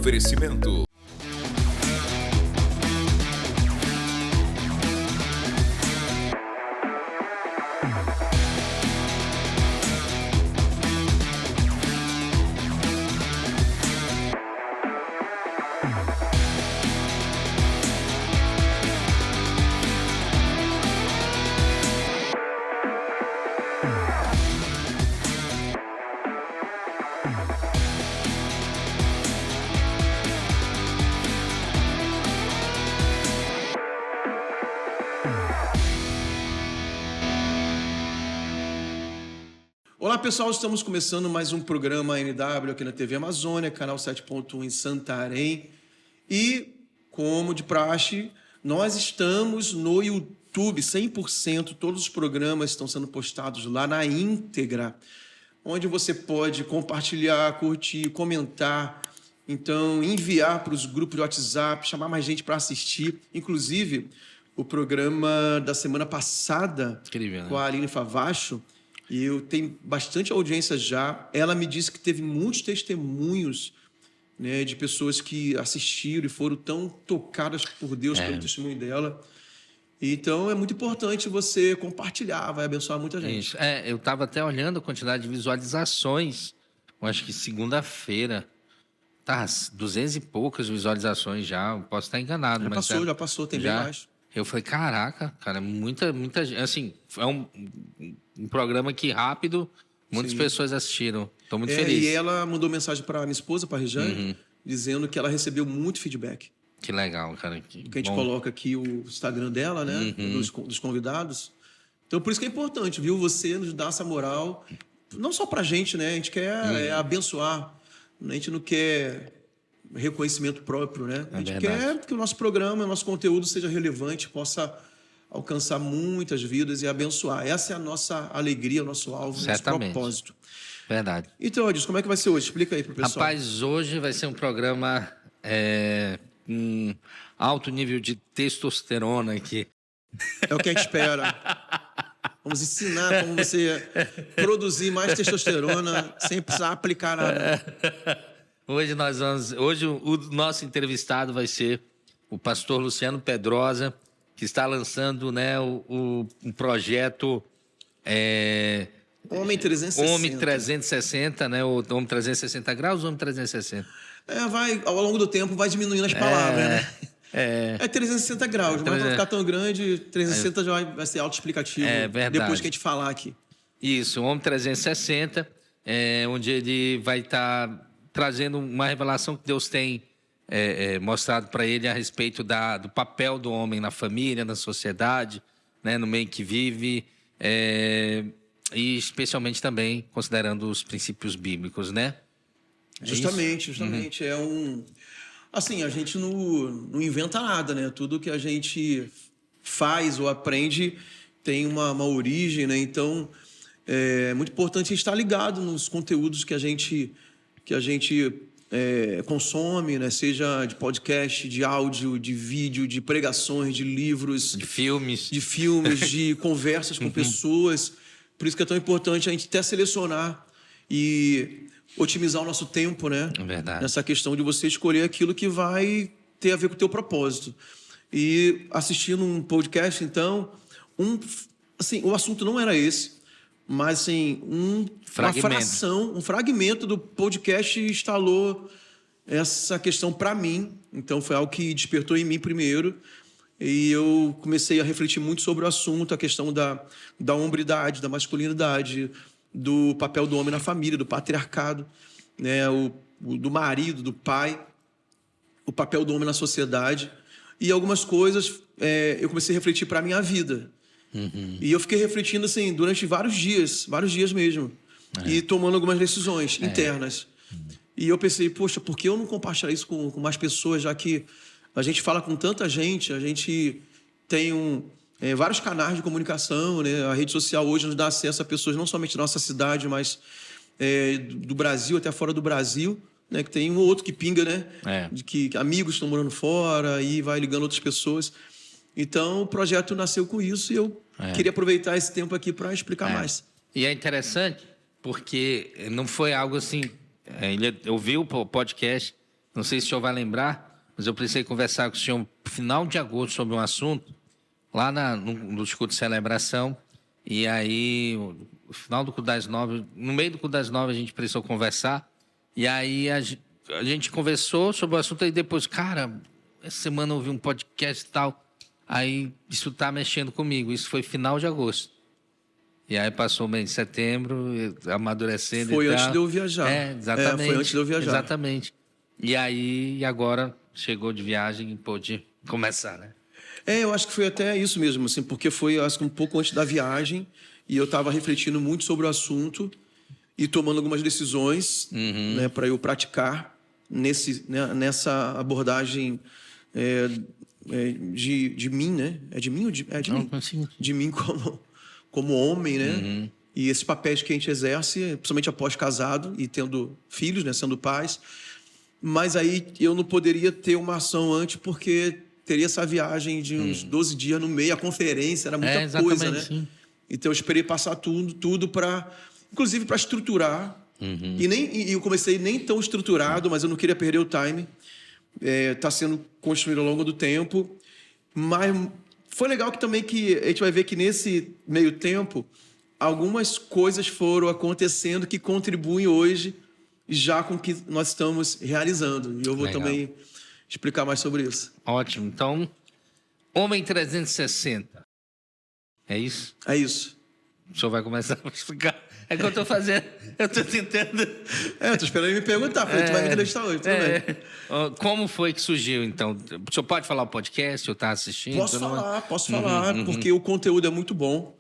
Oferecimento. Olá pessoal, estamos começando mais um programa NW aqui na TV Amazônia, canal 7.1 em Santarém. E, como de praxe, nós estamos no YouTube 100%, todos os programas estão sendo postados lá na íntegra, onde você pode compartilhar, curtir, comentar, então enviar para os grupos de WhatsApp, chamar mais gente para assistir. Inclusive, o programa da semana passada, Incrível, né? com a Aline Favacho, e eu tenho bastante audiência já. Ela me disse que teve muitos testemunhos, né, de pessoas que assistiram e foram tão tocadas por Deus pelo testemunho dela. Então, é muito importante você compartilhar, vai abençoar muita gente. Isso. Eu estava até olhando a quantidade de visualizações. Eu acho que segunda-feira tá 200 e poucas visualizações já. Eu posso estar enganado, Já mas passou, tem bem mais. Eu falei, caraca, cara, muita gente. Assim, é um programa que rápido, muitas pessoas assistiram. Estou muito feliz. E ela mandou mensagem para minha esposa, para a Rejane, dizendo que ela recebeu muito feedback. Que legal, cara. Que a gente coloca aqui o Instagram dela, né? Dos convidados. Então, por isso que é importante, viu? Você nos dar essa moral. Não só pra gente, né? A gente quer abençoar. A gente não quer reconhecimento próprio, né? A gente quer que o nosso programa, o nosso conteúdo seja relevante, possa alcançar muitas vidas e abençoar. Essa é a nossa alegria, o nosso alvo, o nosso propósito. Verdade. Então, Adilson, como é que vai ser hoje? Explica aí pro pessoal. Rapaz, hoje vai ser um programa com alto nível de testosterona aqui. É o que a gente espera. Vamos ensinar como você produzir mais testosterona sem precisar aplicar nada. Hoje o nosso entrevistado vai ser o pastor Luciano Pedrosa, que está lançando, né, um projeto Homem 360. Homem 360, né? O Homem 360 graus, Homem 360. Ao longo do tempo vai diminuindo as palavras, né? É 360 graus, mas vai ficar tão grande, 360 já vai ser autoexplicativo. Verdade. Depois que a gente falar aqui. Isso, o Homem 360, onde ele vai estar trazendo uma revelação que Deus tem mostrado para ele a respeito do papel do homem na família, na sociedade, né, no meio em que vive, e especialmente também considerando os princípios bíblicos, né? Justamente. Assim, a gente não inventa nada, né? Tudo que a gente faz ou aprende tem uma origem, né? Então, é muito importante estar ligado nos conteúdos que a gente consome, né? Seja de podcast, de áudio, de vídeo, de pregações, de livros, de filmes, de conversas com pessoas. Por isso que é tão importante a gente até selecionar e otimizar o nosso tempo, né? É verdade. Nessa questão de você escolher aquilo que vai ter a ver com o teu propósito. E assistindo um podcast, então, o assunto não era esse, mas assim, um fragmento do podcast instalou essa questão para mim. Então foi algo que despertou em mim primeiro. E eu comecei a refletir muito sobre o assunto, a questão da hombridade, da masculinidade, do papel do homem na família, do patriarcado, né? Do marido, do pai, o papel do homem na sociedade. E algumas coisas eu comecei a refletir para a minha vida. E eu fiquei refletindo assim durante vários dias mesmo, e tomando algumas decisões internas. E eu pensei, poxa, por que eu não compartilhar isso com mais pessoas, já que a gente fala com tanta gente, a gente tem vários canais de comunicação, né? A rede social hoje nos dá acesso a pessoas não somente da nossa cidade, mas do Brasil até fora do Brasil, né? Que tem um ou outro que pinga, né? De que amigos estão morando fora e vai ligando outras pessoas. Então, o projeto nasceu com isso e eu queria aproveitar esse tempo aqui para explicar mais. E é interessante porque não foi algo assim... Ele ouviu o podcast, Não sei se o senhor vai lembrar, mas eu precisei conversar com o senhor no final de agosto sobre um assunto, lá no culto de celebração. E aí, no final do culto das 9, no meio do culto das 9, a gente precisou conversar. E aí, a gente conversou sobre o assunto. E depois, cara, essa semana eu ouvi um podcast e tal. Aí, isso tá mexendo comigo. Isso foi final de agosto. E aí, passou o mês de setembro, amadurecendo Foi e tal. antes de eu viajar. Exatamente. Foi antes de eu viajar. Exatamente. E aí, agora, chegou de viagem e pôde começar, né? Eu acho que foi até isso mesmo, assim, porque foi, acho que um pouco antes da viagem, e eu estava refletindo muito sobre o assunto e tomando algumas decisões, né, para eu praticar nessa abordagem de mim, né? É de mim ou de mim? Sim. De mim como homem, né? E esses papéis que a gente exerce, principalmente após casado e tendo filhos, né, sendo pais. Mas aí eu não poderia ter uma ação antes, porque teria essa viagem de uns 12 dias no meio, a conferência, era muita coisa, né? Sim. Então eu esperei passar tudo para, inclusive para estruturar. E eu comecei nem tão estruturado, mas eu não queria perder o time. Está sendo construído ao longo do tempo. Mas foi legal que também que a gente vai ver que nesse meio tempo algumas coisas foram acontecendo que contribuem hoje já com o que nós estamos realizando. E eu vou também explicar mais sobre isso. Ótimo. Então, Homem 360. É isso? É isso. O senhor vai começar a explicar. É que eu estou fazendo. Eu estou tentando. Estou esperando ele me perguntar. Falei, tu vai me entrevistar hoje, tudo bem. Como foi que surgiu, então? O senhor pode falar o podcast? Eu estou assistindo? Posso falar, porque o conteúdo é muito bom.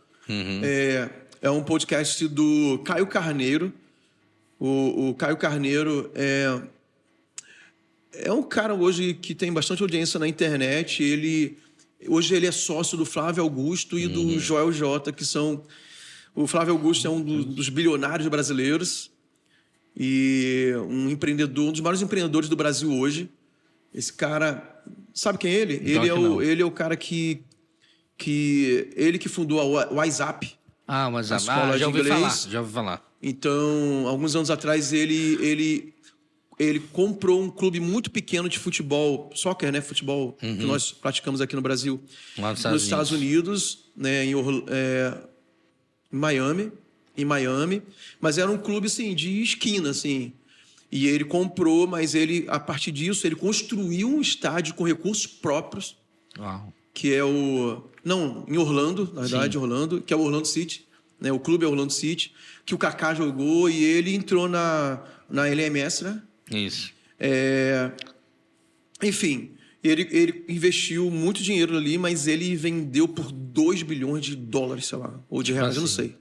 É um podcast do Caio Carneiro. O Caio Carneiro é um cara hoje que tem bastante audiência na internet. Hoje ele é sócio do Flávio Augusto e do Joel J, que são... O Flávio Augusto é um dos bilionários brasileiros e um empreendedor, um dos maiores empreendedores do Brasil hoje. Esse cara... Sabe quem é ele? Ele é o cara que fundou a WhatsApp. Ah, mas já ouvi falar. Então, alguns anos atrás, ele comprou um clube muito pequeno de futebol, soccer, né? Futebol que nós praticamos aqui no Brasil. Nos Estados Unidos, né? Em Miami. Mas era um clube, assim, de esquina, assim. E ele comprou, mas a partir disso, ele construiu um estádio com recursos próprios. Uau. Que é em Orlando, na verdade, Orlando, que é o Orlando City, né? O clube é Orlando City, que o Kaká jogou e ele entrou na LMS, né? Isso. Enfim, ele investiu muito dinheiro ali, mas ele vendeu por 2 bilhões de dólares, sei lá, ou de reais, eu não sei.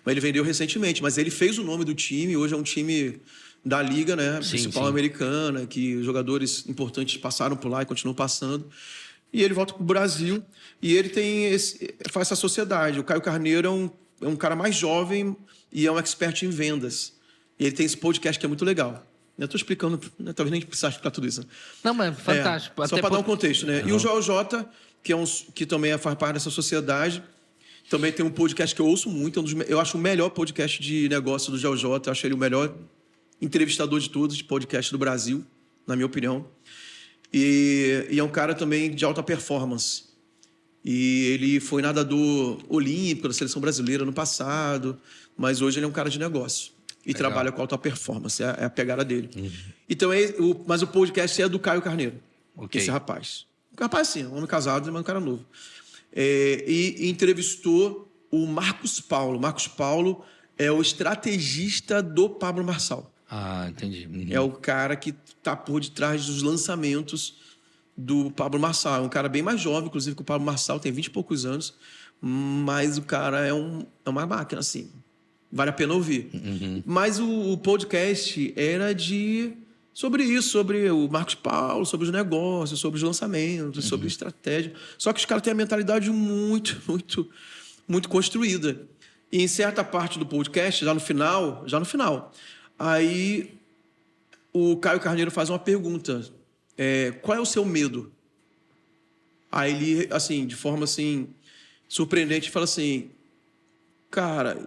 Mas ele vendeu recentemente, mas ele fez o nome do time, hoje é um time da liga, né? Principal americana, que jogadores importantes passaram por lá e continuam passando. E ele volta para o Brasil e ele faz essa sociedade. O Caio Carneiro é um cara mais jovem e é um expert em vendas. E ele tem esse podcast que é muito legal. Eu estou explicando, né? Talvez nem precisar explicar tudo isso. Não, mas fantástico. Só para dar um contexto, né? E o Joel J, que também faz parte dessa sociedade, também tem um podcast que eu ouço muito. Eu acho o melhor podcast de negócio do Joel J. Eu acho ele o melhor entrevistador de todos de podcast do Brasil, na minha opinião. E é um cara também de alta performance. E ele foi nadador olímpico da seleção brasileira no passado, mas hoje ele é um cara de negócio. E trabalha com alta performance, é a pegada dele. Então, mas o podcast é do Caio Carneiro, esse rapaz. Um rapaz, sim, um homem casado, mas um cara novo. E entrevistou o Marcos Paulo. Marcos Paulo é o estrategista do Pablo Marçal. Ah, entendi. É o cara que está por detrás dos lançamentos do Pablo Marçal. É um cara bem mais jovem, inclusive, que o Pablo Marçal, tem 20 e poucos anos, mas o cara é uma máquina, assim. Vale a pena ouvir. Mas o podcast era sobre isso, sobre o Marcos Paulo, sobre os negócios, sobre os lançamentos, sobre estratégia. Só que os caras têm a mentalidade muito, muito, muito construída. E em certa parte do podcast, já no final, aí o Caio Carneiro faz uma pergunta. Qual é o seu medo? Aí ele, assim, de forma assim, surpreendente, fala assim: cara,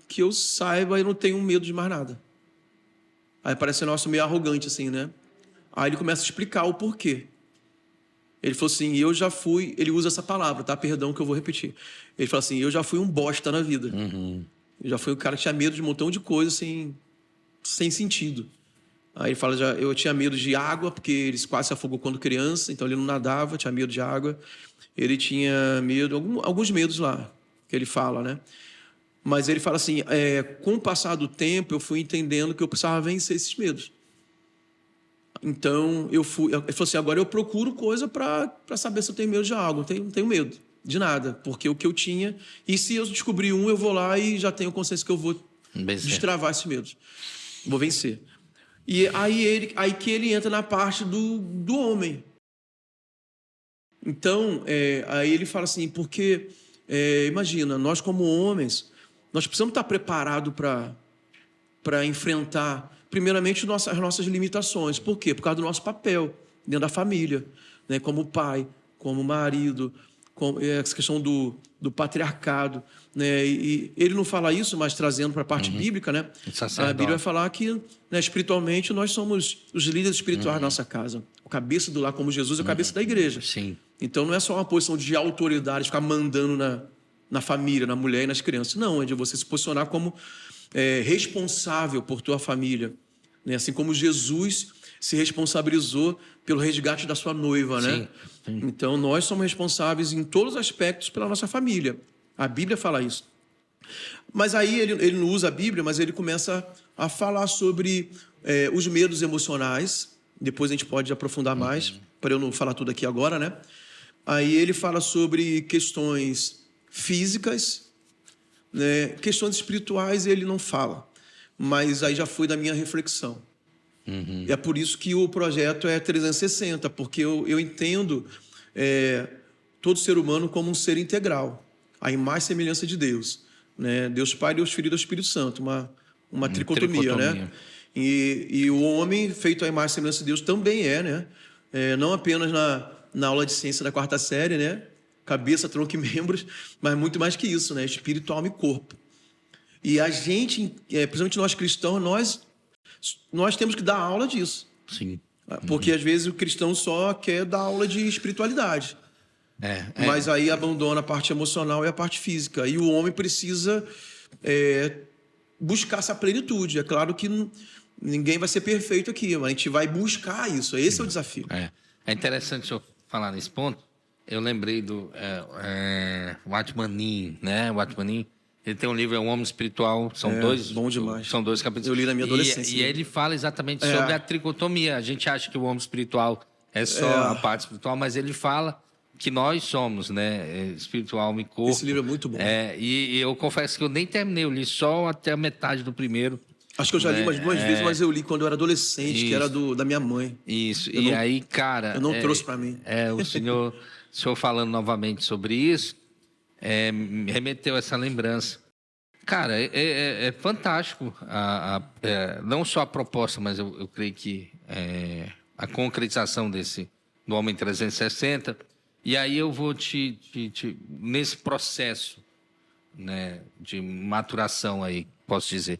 que eu saiba, eu não tenho medo de mais nada. Aí parece nosso meio arrogante, assim, né? Aí ele começa a explicar o porquê. Ele falou assim, eu já fui... Ele usa essa palavra, tá? Perdão que eu vou repetir. Ele fala assim, eu já fui um bosta na vida. Eu já fui um cara que tinha medo de um montão de coisa sem sentido. Aí ele fala, eu tinha medo de água, porque ele quase se afogou quando criança, então ele não nadava, tinha medo de água. Ele tinha medo, alguns medos lá, que ele fala, né? Mas ele fala assim, com o passar do tempo, eu fui entendendo que eu precisava vencer esses medos. Então, ele falou assim, agora eu procuro coisa para saber se eu tenho medo de algo. Não tenho medo de nada, porque o que eu tinha... E se eu descobrir eu vou lá e já tenho consciência que eu vou destravar esses medos. Vou vencer. E aí que ele entra na parte do homem. Então, aí ele fala assim, porque, imagina, nós como homens, nós precisamos estar preparados para enfrentar... Primeiramente, as nossas limitações. Por quê? Por causa do nosso papel dentro da família, né? Como pai, como marido, essa questão do patriarcado. Né? E ele não fala isso, mas trazendo para a parte bíblica, né? A Bíblia vai falar que, né, espiritualmente, nós somos os líderes espirituais da nossa casa. O cabeça do lar, como Jesus, é o cabeça da igreja. Sim. Então, não é só uma posição de autoridade, ficar mandando na família, na mulher e nas crianças. Não, é de você se posicionar como... responsável por tua família, né? Assim como Jesus se responsabilizou pelo resgate da sua noiva, né? Sim. Então, nós somos responsáveis em todos os aspectos pela nossa família. A Bíblia fala isso. Mas aí ele não usa a Bíblia, mas ele começa a falar sobre os medos emocionais. Depois a gente pode aprofundar mais, para eu não falar tudo aqui agora, né? Aí ele fala sobre questões físicas, né? Questões espirituais ele não fala, mas aí já foi da minha reflexão. E é por isso que o projeto é 360, porque eu entendo todo ser humano como um ser integral, a imagem e semelhança de Deus, né? Deus Pai, Deus Filho e Deus Espírito Santo, uma tricotomia, né? E o homem feito à imagem e semelhança de Deus também né? Não apenas na aula de ciência da 4ª série, né? Cabeça, tronco e membros, mas muito mais que isso, né? Espírito, alma e corpo. E a gente, principalmente nós cristãos, nós temos que dar aula disso. Sim. Porque às vezes o cristão só quer dar aula de espiritualidade. Mas aí abandona a parte emocional e a parte física. E o homem precisa buscar essa plenitude. É claro que ninguém vai ser perfeito aqui, mas a gente vai buscar isso. Esse é o desafio. É interessante o senhor falar nesse ponto. Eu lembrei do Watmanin, né? Watmanin, ele tem um livro, O Homem Espiritual, são dois... Bom demais. São 2 capítulos. Eu li na minha adolescência. E ele fala exatamente sobre a tricotomia. A gente acha que o homem espiritual é só a parte espiritual, mas ele fala que nós somos, né? Espiritual, alma e corpo. Esse livro é muito bom. E eu confesso que eu nem terminei, eu li só até a metade do primeiro. Acho que eu já li umas 2 vezes, mas eu li quando eu era adolescente, que era da minha mãe. Isso, aí, cara... Eu não trouxe para mim. O senhor falando novamente sobre isso, me remeteu essa lembrança. Cara, é fantástico, não só a proposta, mas eu creio que a concretização do Homem 360. E aí eu vou nesse processo, né, de maturação aí, posso dizer,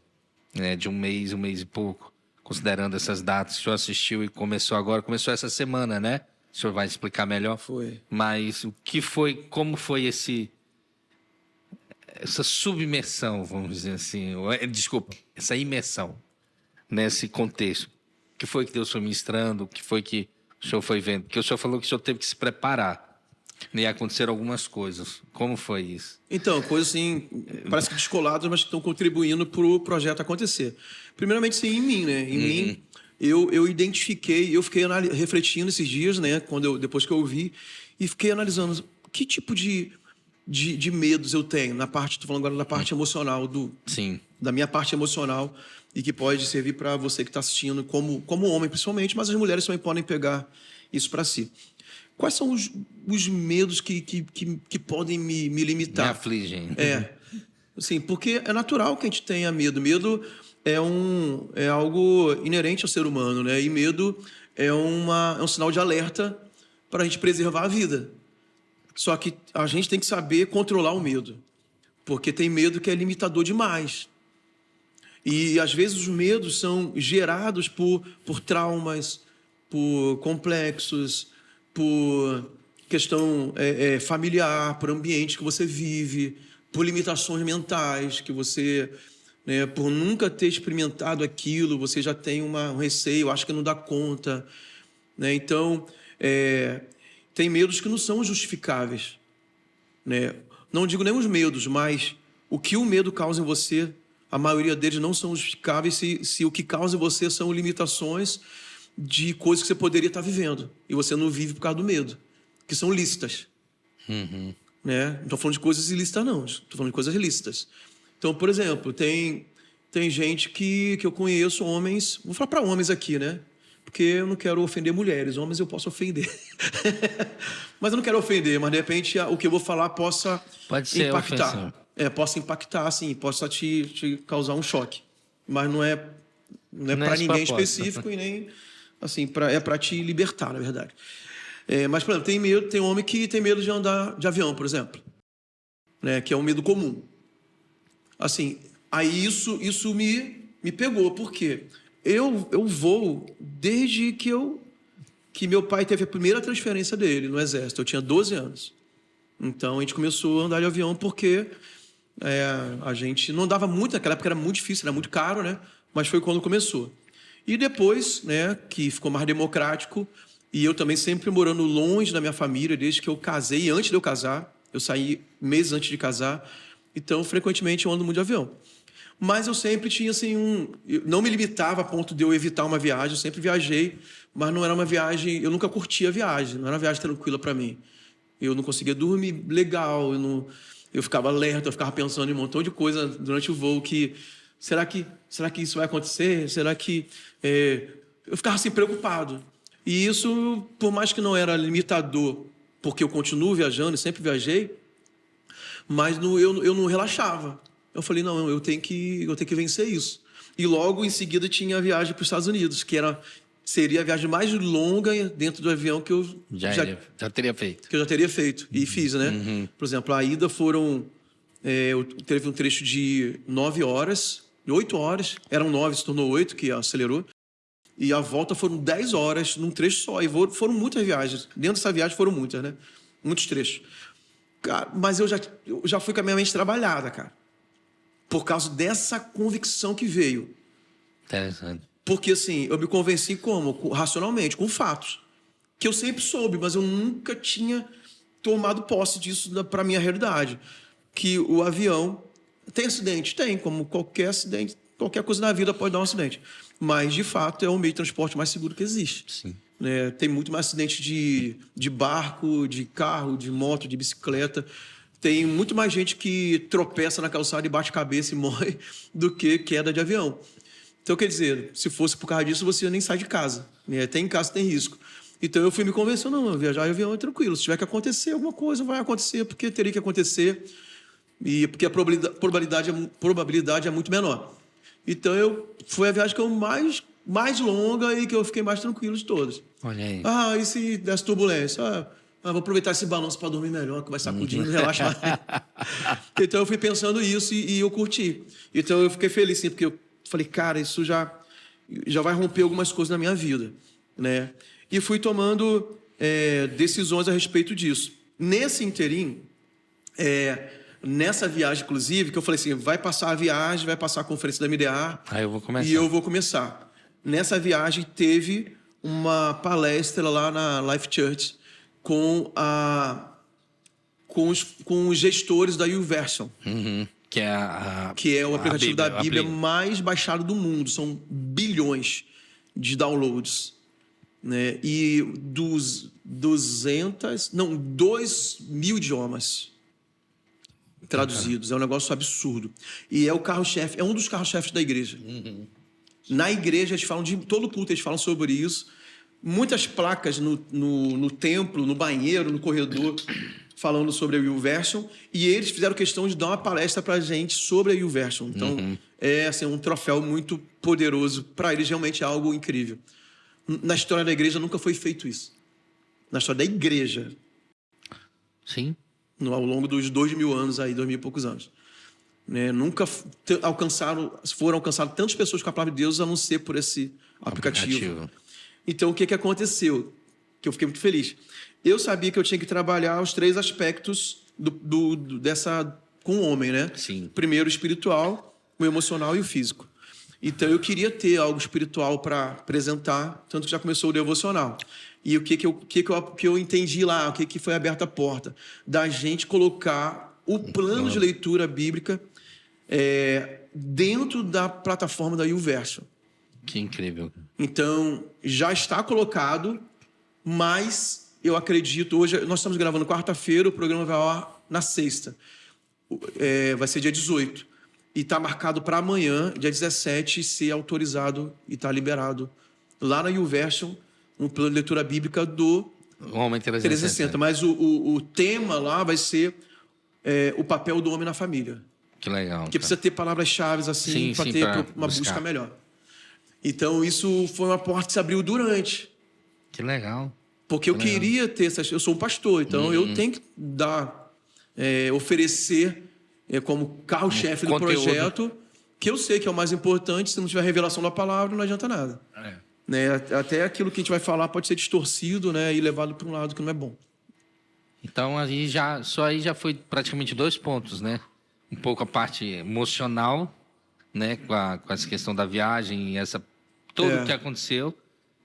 né, de um mês e pouco, considerando essas datas. O senhor assistiu e começou essa semana, né? O senhor vai explicar melhor? Foi. Mas como foi essa submersão, vamos dizer assim, desculpa, essa imersão nesse contexto? O que foi que Deus foi ministrando? O que foi que o senhor foi vendo? Porque o senhor falou que o senhor teve que se preparar. E aconteceram algumas coisas. Como foi isso? Então, coisas assim, parece que descoladas, mas que estão contribuindo para o projeto acontecer. Primeiramente, sim, em mim, né? Em mim, eu identifiquei, eu fiquei refletindo esses dias, né? Depois que eu ouvi, e fiquei analisando que tipo de medos eu tenho na parte, estou falando agora da parte emocional, da minha parte emocional, e que pode servir para você que está assistindo, como homem principalmente, mas as mulheres também podem pegar isso para si. Quais são os medos que podem me limitar? Me afligem. Assim, porque é natural que a gente tenha medo. Medo é algo inerente ao ser humano, né? E medo é um sinal de alerta para a gente preservar a vida. Só que a gente tem que saber controlar o medo, porque tem medo que é limitador demais. E, às vezes, os medos são gerados por traumas, por complexos, por questão familiar, por ambiente que você vive, por limitações mentais que você, né, por nunca ter experimentado aquilo, você já tem um receio, acha que não dá conta, né? Então, tem medos que não são justificáveis, né? Não digo nem os medos, mas o que o medo causa em você, a maioria deles não são justificáveis se o que causa em você são limitações de coisas que você poderia estar vivendo e você não vive por causa do medo, que são lícitas. Né? Não estou falando de coisas ilícitas, não. Estou falando de coisas lícitas. Então, por exemplo, tem gente que eu conheço, homens... Vou falar para homens aqui, né? Porque eu não quero ofender mulheres. Homens eu posso ofender. Mas eu não quero ofender, mas de repente o que eu vou falar possa impactar. Possa impactar, sim. Possa te causar um choque. Mas não é para ninguém específico e nem... Assim, é para te libertar, na verdade. Mas, por exemplo, tem homem que tem medo de andar de avião, por exemplo, né? Que é um medo comum. Assim, aí isso me pegou, porque eu voo desde que meu pai teve a primeira transferência dele no Exército. Eu tinha 12 anos. Então, a gente começou a andar de avião porque a gente não andava muito, naquela época era muito difícil, era muito caro, né? Mas foi quando começou. E depois, né, que ficou mais democrático, e eu também sempre morando longe da minha família, desde que eu casei, antes de eu casar, eu saí meses antes de casar, então, frequentemente, eu ando muito de avião. Mas eu sempre tinha, assim, eu não me limitava a ponto de eu evitar uma viagem, eu sempre viajei, mas não era uma viagem, eu nunca curtia a viagem, não era uma viagem tranquila para mim. Eu não conseguia dormir legal, eu ficava alerta, eu ficava pensando em um montão de coisa durante o voo que... Será que isso vai acontecer? Será que... Eu ficava assim, preocupado. E isso, por mais que não era limitador, porque eu continuo viajando e sempre viajei, mas eu não relaxava. Eu falei, não, eu tenho que vencer isso. E logo em seguida tinha a viagem para os Estados Unidos, que seria a viagem mais longa dentro do avião que eu já teria feito. Que eu já teria feito. E fiz, né? Por exemplo, a ida teve um trecho de 9 horas, 8 horas, eram 9, se tornou 8, que acelerou. E a volta foram 10 horas num trecho só. E foram muitas viagens. Dentro dessa viagem foram muitas, né? Muitos trechos. Cara, mas eu já fui com a minha mente trabalhada, cara. Por causa dessa convicção que veio. Interessante. Porque, assim, eu me convenci como? Racionalmente, com fatos. Que eu sempre soube, mas eu nunca tinha tomado posse disso para minha realidade. Que o avião tem acidente? Tem, como qualquer acidente, qualquer coisa na vida pode dar um acidente. Mas, de fato, é o meio de transporte mais seguro que existe. Sim. Tem muito mais acidente de barco, de carro, de moto, de bicicleta. Tem muito mais gente que tropeça na calçada e bate cabeça e morre do que queda de avião. Então, quer dizer, se fosse por causa disso, você nem sai de casa. Até em casa tem risco. Então, eu fui me convencendo, não, viajar de avião é tranquilo. Se tiver que acontecer alguma coisa, vai acontecer, porque teria que acontecer. E porque a probabilidade é muito menor. Então, foi a viagem que eu mais longa e que eu fiquei mais tranquilo de todas. Olha aí. E se desse turbulência? Vou aproveitar esse balanço para dormir melhor, que vai sacudindo, relaxa mais. Então, eu fui pensando isso e eu curti. Então, eu fiquei feliz, sim, porque eu falei, cara, isso já vai romper algumas coisas na minha vida, né? E fui tomando decisões a respeito disso. Nesse interim, nessa viagem, inclusive, que eu falei assim, vai passar a viagem, vai passar a conferência da MDA. Aí eu vou começar. E eu vou começar. Nessa viagem, teve uma palestra lá na Life Church com os gestores da YouVersion. Que é o aplicativo da Bíblia mais baixado do mundo. São bilhões de downloads. Né? E 2 mil idiomas traduzidos. É um negócio absurdo. E é o carro-chefe, é um dos carros-chefes da igreja. Na igreja, eles falam todo culto, eles falam sobre isso. Muitas placas no templo, no banheiro, no corredor, falando sobre a YouVersion. E eles fizeram questão de dar uma palestra para a gente sobre a YouVersion. Então, é assim, um troféu muito poderoso. Para eles, realmente é algo incrível. Na história da igreja, nunca foi feito isso. Na história da igreja. Sim. Ao longo dos 2.000 anos, 2.000 e poucos anos. Nunca foram alcançadas tantas pessoas com a palavra de Deus a não ser por esse aplicativo. Então, o que aconteceu? Que eu fiquei muito feliz. Eu sabia que eu tinha que trabalhar os 3 aspectos dessa com o homem, né? Sim. Primeiro, o espiritual, o emocional e o físico. Então, eu queria ter algo espiritual para apresentar, tanto que já começou o devocional. E o que eu entendi lá, o que foi aberta a porta? Da gente colocar o plano de leitura bíblica dentro da plataforma da YouVersion. Que incrível. Então, já está colocado, mas eu acredito... Hoje, nós estamos gravando quarta-feira, o programa vai ao ar na sexta. Vai ser dia 18. E está marcado para amanhã, dia 17, ser autorizado e estar liberado lá na YouVersion, no plano de leitura bíblica do Homem 360. Mas o tema lá vai ser o papel do homem na família. Que legal. Porque precisa ter palavras-chave assim, para ter uma busca melhor. Então, isso foi uma porta que se abriu durante. Que legal. Porque eu queria ter essas... Eu sou um pastor, então eu tenho que oferecer como carro-chefe do projeto, que eu sei que é o mais importante. Se não tiver revelação da palavra, não adianta nada. Né? Até aquilo que a gente vai falar pode ser distorcido, né? E levado para um lado que não é bom. Então, aí já foi praticamente 2 pontos, né? Um pouco a parte emocional, né? Com essa questão da viagem e tudo o que aconteceu.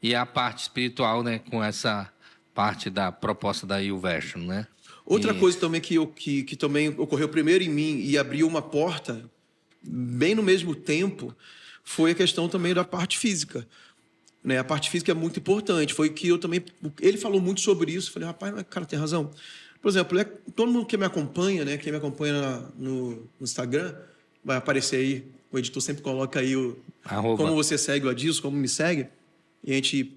E a parte espiritual, né? Com essa parte da proposta da YouVersion, né? Outra coisa também que também ocorreu primeiro em mim e abriu uma porta, bem no mesmo tempo, foi a questão também da parte física. Né? A parte física é muito importante. Foi que eu também... Ele falou muito sobre isso. Falei, rapaz, cara, tem razão. Por exemplo, todo mundo que me acompanha, né? Quem me acompanha no Instagram, vai aparecer aí, o editor sempre coloca aí como você segue o Adilson, como me segue. E a gente,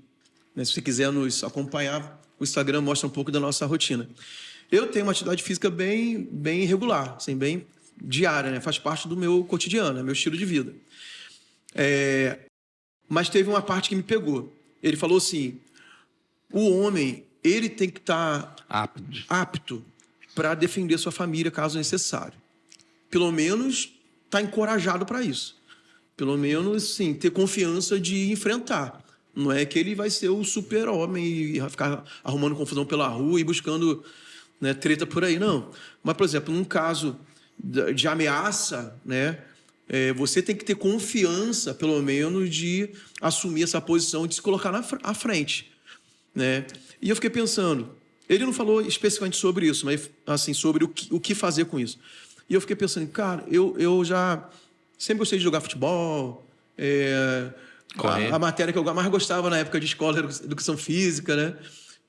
né, se você quiser nos acompanhar, o Instagram mostra um pouco da nossa rotina. Eu tenho uma atividade física bem irregular, assim, bem diária, né? Faz parte do meu cotidiano, é meu estilo de vida. Mas teve uma parte que me pegou. Ele falou assim, o homem, ele tem que estar apto para defender sua família, caso necessário. Pelo menos estar encorajado para isso. Pelo menos, sim, ter confiança de enfrentar. Não é que ele vai ser o super-homem e vai ficar arrumando confusão pela rua e buscando, né, treta por aí, não. Mas, por exemplo, num caso de ameaça, né, você tem que ter confiança, pelo menos, de assumir essa posição, de se colocar à frente. Né? E eu fiquei pensando, ele não falou especificamente sobre isso, mas assim, sobre o que fazer com isso. E eu fiquei pensando, cara, eu já sempre gostei de jogar futebol, a matéria que eu mais gostava na época de escola era educação física, né?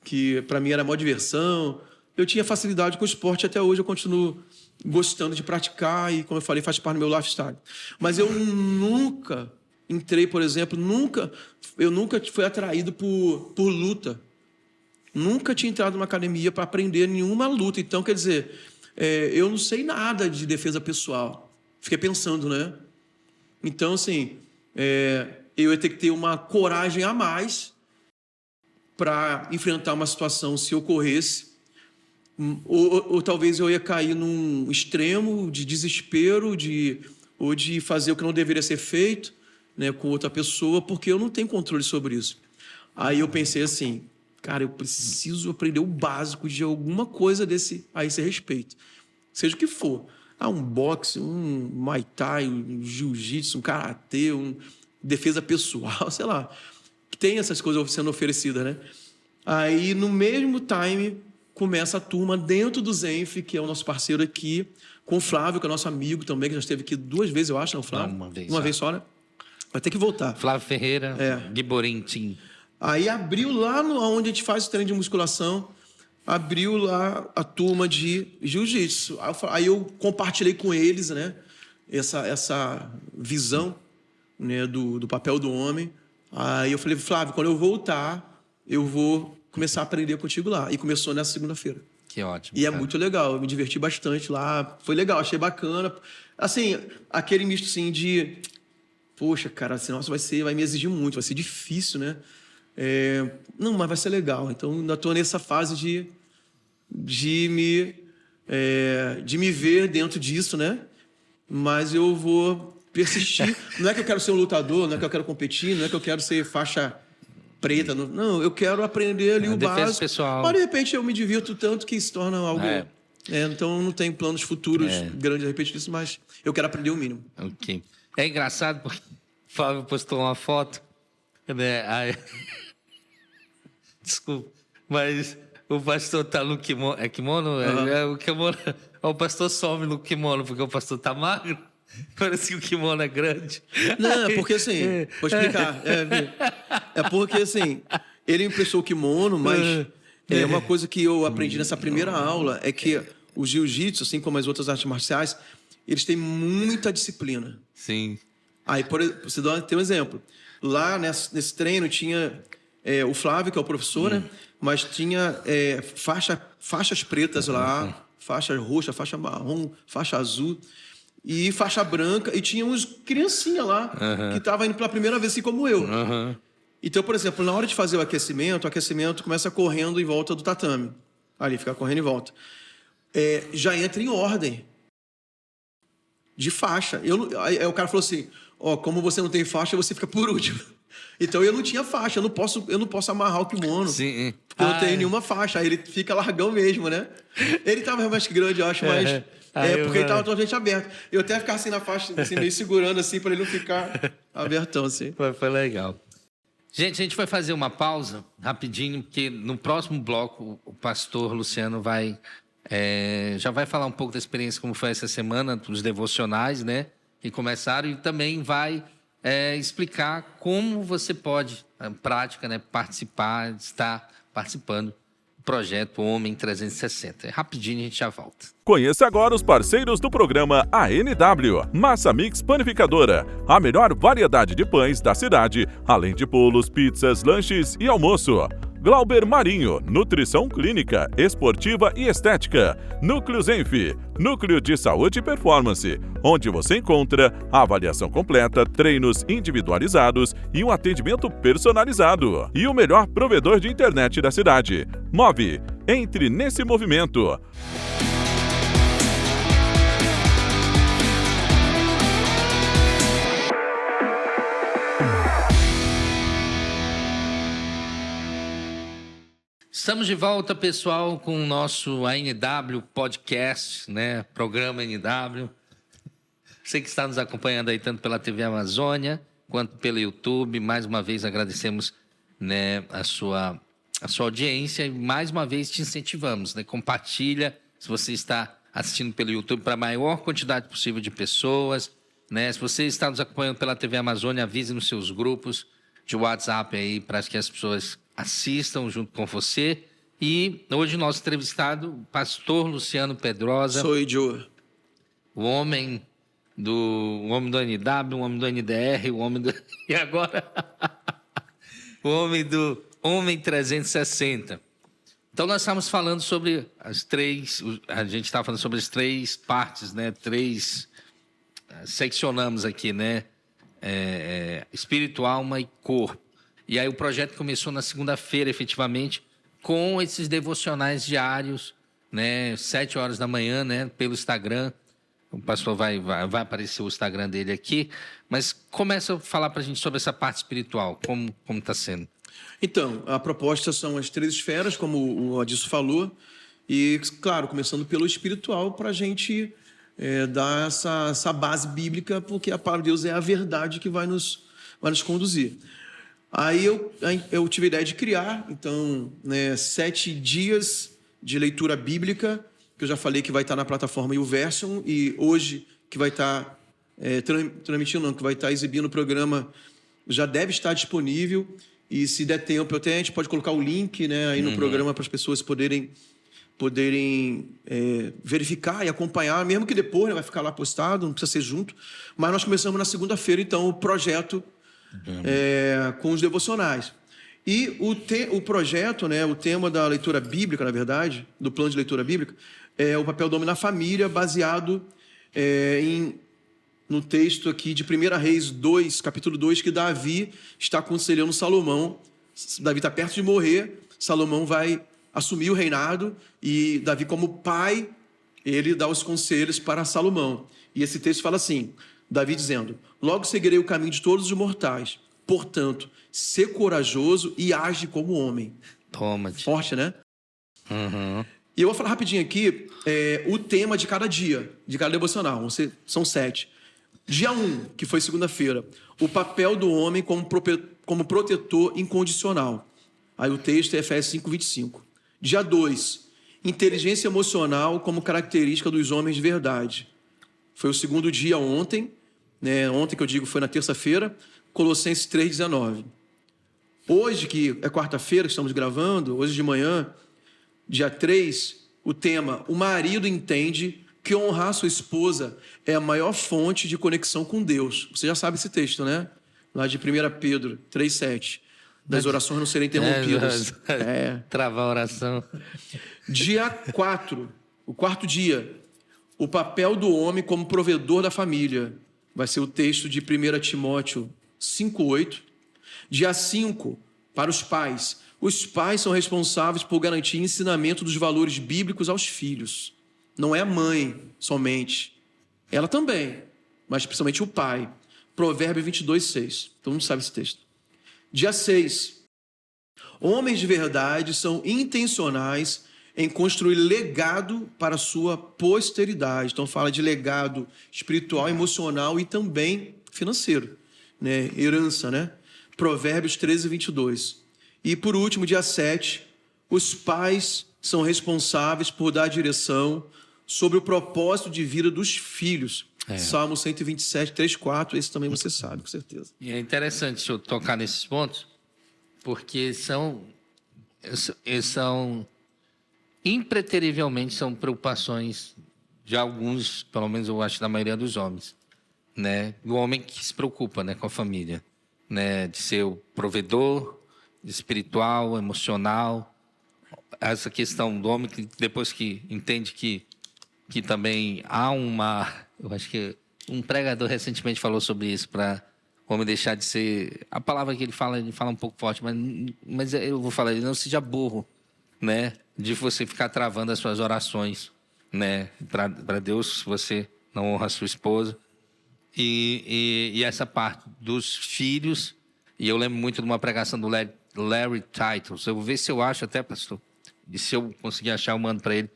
Que para mim era a maior diversão. Eu tinha facilidade com o esporte, até hoje eu continuo gostando de praticar e, como eu falei, faz parte do meu lifestyle. Mas eu nunca entrei, por exemplo, eu nunca fui atraído por luta. Nunca tinha entrado numa academia para aprender nenhuma luta. Então, quer dizer, eu não sei nada de defesa pessoal. Fiquei pensando, né? Então, assim, eu ia ter que ter uma coragem a mais para enfrentar uma situação se ocorresse. Ou talvez eu ia cair num extremo de desespero, ou de fazer o que não deveria ser feito, né, com outra pessoa, porque eu não tenho controle sobre isso. Aí eu pensei assim, cara, eu preciso aprender o básico de alguma coisa a esse respeito. Seja o que for. Um boxe, um muay thai, um jiu-jitsu, um karatê, defesa pessoal, sei lá. Tem essas coisas sendo oferecidas, né? Aí, no mesmo time, começa a turma dentro do Zenf, que é o nosso parceiro aqui, com o Flávio, que é nosso amigo também, que já esteve aqui 2 vezes, eu acho, não, Flávio? Não, uma vez só, né? Vai ter que voltar. Flávio Ferreira, Guiborintim. Aí abriu lá onde a gente faz o treino de musculação, abriu lá a turma de jiu-jitsu. Aí eu compartilhei com eles, né, essa visão, né, do papel do homem. Aí eu falei, Flávio, quando eu voltar, eu vou começar a aprender contigo lá. E começou nessa segunda-feira. Que ótimo. E cara, é muito legal, eu me diverti bastante lá. Foi legal, achei bacana. Assim, aquele misto assim de... Poxa, cara, assim, nossa, vai me exigir muito, vai ser difícil, né? Não, mas vai ser legal. Então, ainda estou nessa fase de me ver dentro disso, né? Mas eu vou persistir. Não é que eu quero ser um lutador, não é que eu quero competir, não é que eu quero ser faixa preta. Não, eu quero aprender ali o defesa básico. pessoal. Mas, de repente, eu me divirto tanto que se torna algo... então, não tenho planos futuros grandes a repente disso, mas eu quero aprender o mínimo. Ok. É engraçado porque o Flávio postou uma foto, né? Aí... Desculpa, mas o pastor tá no kimono. É kimono? O kimono. O pastor some no kimono porque o pastor tá magro. Parece que o kimono é grande. Não, é porque assim, vou explicar. É porque assim, ele emprestou o kimono, mas uma coisa que eu aprendi nessa primeira aula é que o jiu-jitsu, assim como as outras artes marciais, eles têm muita disciplina. Sim. Aí, você tem um exemplo. Lá nesse treino tinha o Flávio, que é o professor, né? Mas tinha faixas pretas lá, faixa roxa, faixa marrom, faixa azul e faixa branca. E tinha uns criancinha lá que estavam indo pela primeira vez, assim como eu. Então, por exemplo, na hora de fazer o aquecimento começa correndo em volta do tatame. Ali, fica correndo em volta. Já entra em ordem de faixa. Aí o cara falou assim, como você não tem faixa, você fica por último. Então eu não tinha faixa, eu não posso amarrar o kimono. Sim. Porque eu não tenho nenhuma faixa. Aí ele fica largão mesmo, né? Ele tava mais grande, eu acho, mas... porque ele tava totalmente aberto. Eu até ficava assim na faixa, assim, meio segurando assim, para ele não ficar abertão, assim. Foi legal. Gente, a gente vai fazer uma pausa rapidinho, porque no próximo bloco o pastor Luciano já vai falar um pouco da experiência, como foi essa semana, dos devocionais, né? Que começaram, e também vai explicar como você pode, na prática, né, estar participando do projeto Homem 360. Rapidinho a gente já volta. Conheça agora os parceiros do programa ANW, Massa Mix Panificadora, a melhor variedade de pães da cidade, além de bolos, pizzas, lanches e almoço. Glauber Marinho, Nutrição Clínica, Esportiva e Estética. Núcleo Zenf, Núcleo de Saúde e Performance, onde você encontra a avaliação completa, treinos individualizados e um atendimento personalizado. E o melhor provedor de internet da cidade. Move, entre nesse movimento. Estamos de volta, pessoal, com o nosso ANW Podcast, né? Programa ANW. Você que está nos acompanhando aí tanto pela TV Amazônia quanto pelo YouTube. Mais uma vez agradecemos, né, a sua audiência e mais uma vez te incentivamos, né? Compartilha se você está assistindo pelo YouTube para a maior quantidade possível de pessoas, né? Se você está nos acompanhando pela TV Amazônia, avise nos seus grupos de WhatsApp aí para que as pessoas assistam junto com você. E hoje nosso entrevistado, o pastor Luciano Pedrosa. Sou eu. O homem do NW, o homem do NDR, o homem do... E agora? O homem do Homem 360. Então nós estávamos falando sobre a gente estava falando sobre as três partes, né? Seccionamos aqui, né? Espírito, alma e corpo. E aí o projeto começou na segunda-feira, efetivamente, com esses devocionais diários, né? 7 horas da manhã, né? Pelo Instagram. O pastor vai aparecer o Instagram dele aqui. Mas começa a falar para a gente sobre essa parte espiritual. Como está sendo? Então, a proposta são as 3 esferas, como o Adilson falou. E, claro, começando pelo espiritual, para a gente dar essa base bíblica, porque a palavra de Deus é a verdade que vai nos conduzir. Aí eu tive a ideia de criar, então, 7 dias de leitura bíblica, que eu já falei que vai estar na plataforma YouVersion, e hoje que vai estar transmitindo, que vai estar exibindo o programa, já deve estar disponível, e se der tempo, a gente pode colocar o link, né, aí no programa para as pessoas poderem verificar e acompanhar, mesmo que depois, né, vai ficar lá postado, não precisa ser junto, mas nós começamos na segunda-feira, então, o projeto com os devocionais. E o projeto, né, o tema da leitura bíblica, na verdade, do plano de leitura bíblica, é o papel do homem na família, baseado no texto aqui de 1 Reis 2, capítulo 2, que Davi está aconselhando Salomão. Davi está perto de morrer, Salomão vai assumir o reinado, e Davi, como pai, ele dá os conselhos para Salomão. E esse texto fala assim, Davi dizendo: logo seguirei o caminho de todos os mortais, Portanto, ser corajoso e age como homem. Toma-te. Forte, né? Uhum. E eu vou falar rapidinho aqui o tema de cada dia, de cada devocional. São 7. Dia 1, que foi segunda-feira, o papel do homem como protetor incondicional. Aí o texto é Efésios 5:25. Dia 2, inteligência emocional como característica dos homens de verdade. Foi o segundo dia ontem, né? Ontem que eu digo foi na terça-feira, Colossenses 3:19. Hoje, que é quarta-feira, estamos gravando, hoje de manhã, dia 3, o tema: o marido entende que honrar sua esposa é a maior fonte de conexão com Deus. Você já sabe esse texto, né? Lá de 1 Pedro 3:7. Das orações não serem interrompidas. Travar a oração. Dia 4, o quarto dia, o papel do homem como provedor da família. Vai ser o texto de 1 Timóteo 5:8. Dia 5, para os pais. Os pais são responsáveis por garantir ensinamento dos valores bíblicos aos filhos. Não é a mãe somente. Ela também, mas principalmente o pai. Provérbios 22:6. Todo mundo sabe esse texto. Dia 6. Homens de verdade são intencionais em construir legado para a sua posteridade. Então fala de legado espiritual, emocional e também financeiro, né? Herança, né? Provérbios 13:22. E por último, dia 7, os pais são responsáveis por dar direção sobre o propósito de vida dos filhos. Salmo 127, 3, 4, esse também você sabe, com certeza. E é interessante eu tocar nesses pontos, porque são impreterivelmente são preocupações de alguns, pelo menos eu acho da maioria dos homens, né? Do homem que se preocupa, né, com a família, né, de ser o provedor espiritual, emocional, essa questão do homem que depois que entende que também há eu acho que um pregador recentemente falou sobre isso, para o homem deixar de ser, a palavra que ele fala um pouco forte, mas eu vou falar, ele não seja burro, né, de você ficar travando as suas orações, né, para Deus, se você não honra a sua esposa. E essa parte dos filhos, e eu lembro muito de uma pregação do Larry Titles. Eu vou ver se eu acho até, pastor, e se eu conseguir achar, eu mando para ele.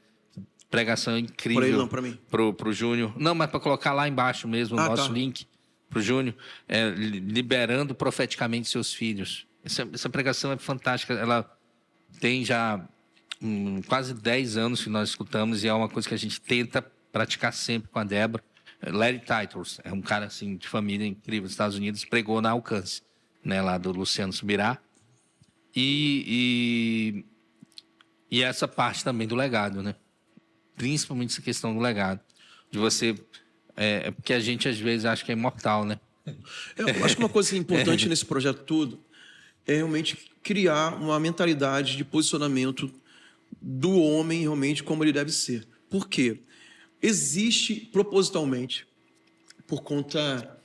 Pregação incrível. Para ele não, para mim. Pro Júnior. Não, mas para colocar lá embaixo mesmo o nosso link pro Júnior. Liberando profeticamente seus filhos. Essa pregação é fantástica. Ela tem já quase 10 anos que nós escutamos, e é uma coisa que a gente tenta praticar sempre com a Débora. Larry Titles é um cara assim, de família incrível dos Estados Unidos, pregou na Alcance, né, lá do Luciano Subirá. E essa parte também do legado, né? Principalmente essa questão do legado. De você... porque a gente, às vezes, acha que é imortal, né? Eu acho que uma coisa importante nesse projeto todo é realmente criar uma mentalidade de posicionamento do homem realmente como ele deve ser. Por quê? Existe propositalmente, por conta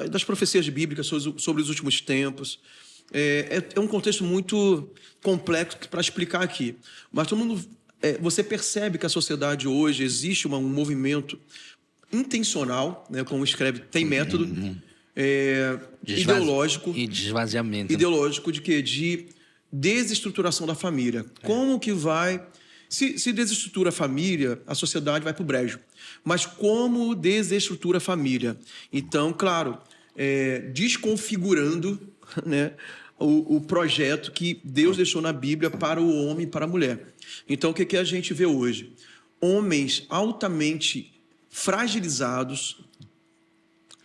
das profecias bíblicas sobre os últimos tempos, é um contexto muito complexo para explicar aqui. Mas todo mundo, você percebe que a sociedade hoje existe um movimento intencional, né, como escreve, tem método, ideológico e de esvaziamento. Ideológico de quê? De desestruturação da família. Como que vai... Se desestrutura a família, a sociedade vai para o brejo. Mas como desestrutura a família? Então, claro, desconfigurando, né, o projeto que Deus deixou na Bíblia para o homem e para a mulher. Então, o que a gente vê hoje? Homens altamente fragilizados,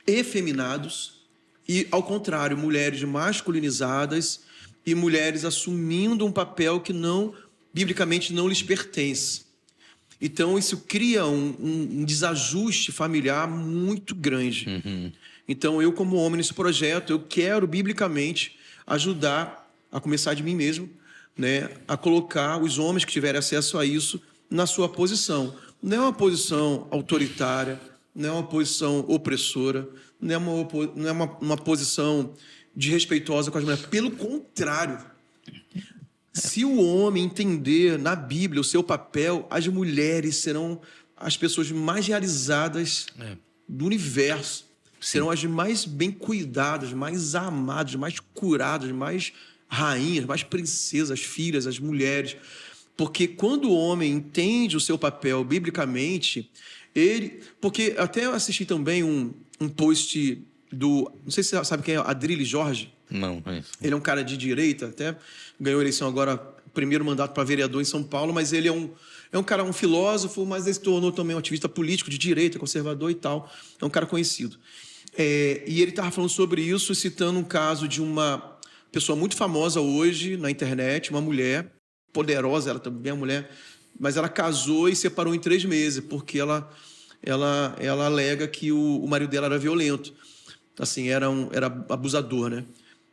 efeminados, e, ao contrário, mulheres masculinizadas e mulheres assumindo um papel que biblicamente não lhes pertence. Então, isso cria um desajuste familiar muito grande. Uhum. Então, eu, como homem nesse projeto, eu quero, biblicamente, ajudar, a começar de mim mesmo, né, a colocar os homens que tiverem acesso a isso na sua posição. Não é uma posição autoritária, não é uma posição opressora, não é uma posição desrespeitosa com as mulheres. Pelo contrário, se o homem entender na Bíblia o seu papel, as mulheres serão as pessoas mais realizadas do universo. serão as mais bem cuidadas, mais amadas, mais curadas, mais rainhas, mais princesas, filhas, as mulheres. Porque quando o homem entende o seu papel biblicamente, porque até eu assisti também um post do... Não sei se você sabe quem é, Adrilles Jorge. Não, é isso. Ele é um cara de direita, até ganhou a eleição agora, primeiro mandato para vereador em São Paulo, mas ele é um cara, um filósofo, mas ele se tornou também um ativista político de direita, conservador e tal. É um cara conhecido. E ele estava falando sobre isso, citando um caso de uma pessoa muito famosa hoje na internet, uma mulher poderosa, ela também é mulher, mas ela casou e separou em 3 meses, porque ela alega que o marido dela era violento, assim, era abusador, né?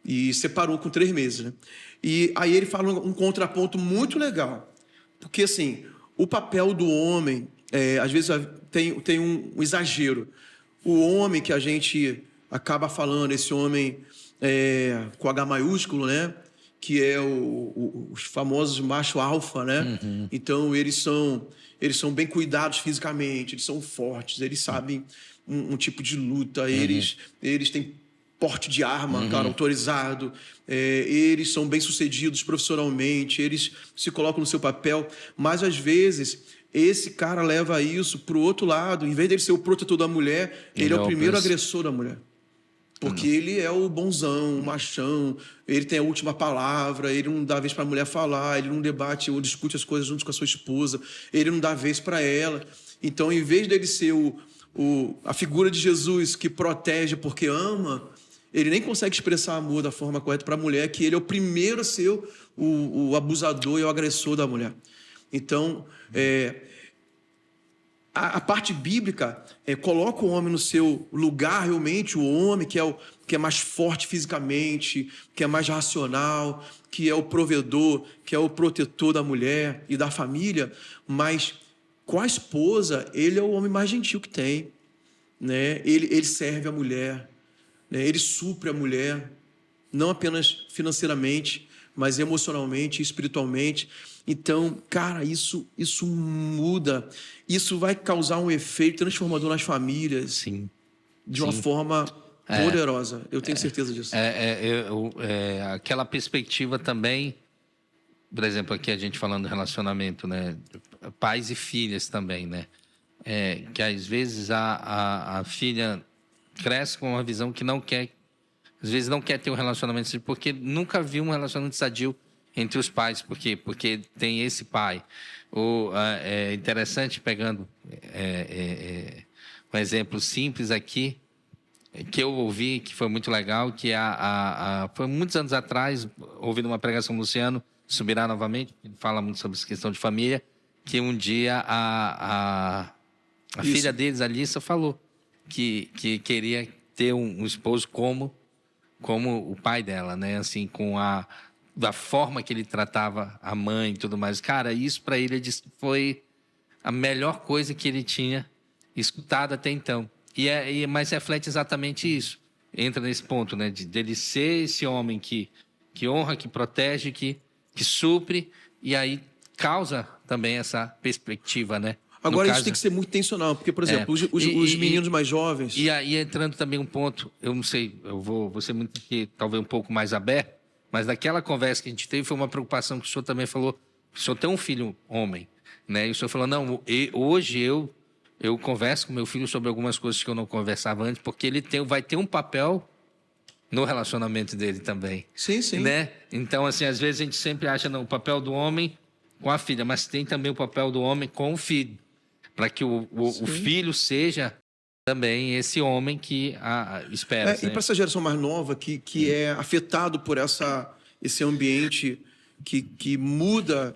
E separou com 3 meses, né? E aí ele fala um contraponto muito legal, porque assim, o papel do homem, às vezes tem um exagero. O homem que a gente acaba falando, esse homem com H maiúsculo, né? Que é os famosos macho alfa, né? Uhum. Então, eles são bem cuidados fisicamente, eles são fortes, eles sabem um tipo de luta, eles têm porte de arma, cara, autorizado, eles são bem-sucedidos profissionalmente, eles se colocam no seu papel, mas, às vezes, esse cara leva isso para o outro lado. Em vez dele ser o protetor da mulher, ele é o primeiro agressor da mulher. Porque ele é o bonzão, o machão, ele tem a última palavra, ele não dá vez para a mulher falar, ele não debate ou discute as coisas junto com a sua esposa, ele não dá vez para ela. Então, em vez dele ser a figura de Jesus que protege porque ama, ele nem consegue expressar amor da forma correta para a mulher, que ele é o primeiro a ser o abusador e o agressor da mulher. Então, a parte bíblica coloca o homem no seu lugar, realmente, o homem que é mais forte fisicamente, que é mais racional, que é o provedor, que é o protetor da mulher e da família, mas com a esposa, ele é o homem mais gentil que tem, né? Ele serve a mulher, né? Ele supre a mulher, não apenas financeiramente, mas emocionalmente, espiritualmente. Então, cara, isso muda. Isso vai causar um efeito transformador nas famílias. Sim. De uma forma poderosa. Eu tenho certeza disso. Aquela perspectiva também, por exemplo, aqui a gente falando do relacionamento, né? Pais e filhas também, né? Que às vezes a filha cresce com uma visão que não quer, às vezes não quer ter um relacionamento, porque nunca viu um relacionamento sadio entre os pais, porque tem esse pai. É interessante, pegando um exemplo simples aqui, que eu ouvi, que foi muito legal, que foi muitos anos atrás, ouvindo uma pregação do Luciano Subirá novamente, ele fala muito sobre essa questão de família, que um dia a filha deles, a Alissa, falou que queria ter um esposo como o pai dela, né? Assim, da forma que ele tratava a mãe e tudo mais. Cara, isso para ele foi a melhor coisa que ele tinha escutado até então. Mas reflete exatamente isso. Entra nesse ponto, né? Dele ser esse homem que honra, que protege, que supre, e aí causa também essa perspectiva, né? Agora, isso tem que ser muito intencional, porque, por exemplo, os meninos mais jovens... E aí, entrando também um ponto, eu não sei, eu vou ser muito aqui, talvez um pouco mais aberto, mas naquela conversa que a gente teve, foi uma preocupação que o senhor também falou, o senhor tem um filho homem, né? E o senhor falou, não, hoje eu converso com meu filho sobre algumas coisas que eu não conversava antes, porque ele vai ter um papel no relacionamento dele também. Sim, sim. Né? Então, assim, às vezes a gente sempre acha o papel do homem com a filha, mas tem também o papel do homem com o filho, para que o filho seja também esse homem que espera. E para essa geração mais nova, que é afetado por esse ambiente que muda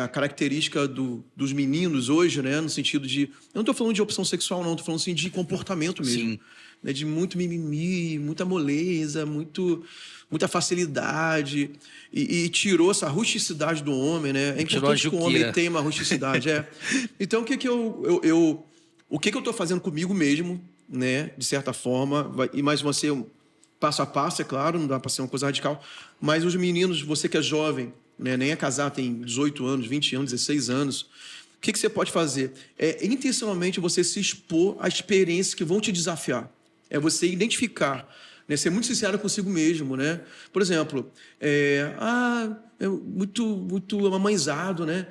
a característica dos meninos hoje, né? No sentido de... Eu não estou falando de opção sexual, não. Estou falando assim, de comportamento mesmo. Sim. Né? De muito mimimi, muita moleza, muita facilidade. E tirou essa rusticidade do homem, né? É importante que o homem tenha uma rusticidade. Então, o que eu estou fazendo comigo mesmo, né? De certa forma, e mais vai ser passo a passo, é claro, não dá para ser uma coisa radical, mas os meninos, você que é jovem, né? Nem é casado, tem 18 anos, 20 anos, 16 anos, o que você pode fazer? Intencionalmente você se expor a experiências que vão te desafiar. É você identificar, né? Ser muito sincero consigo mesmo, né? Por exemplo, é muito mamãezado, né?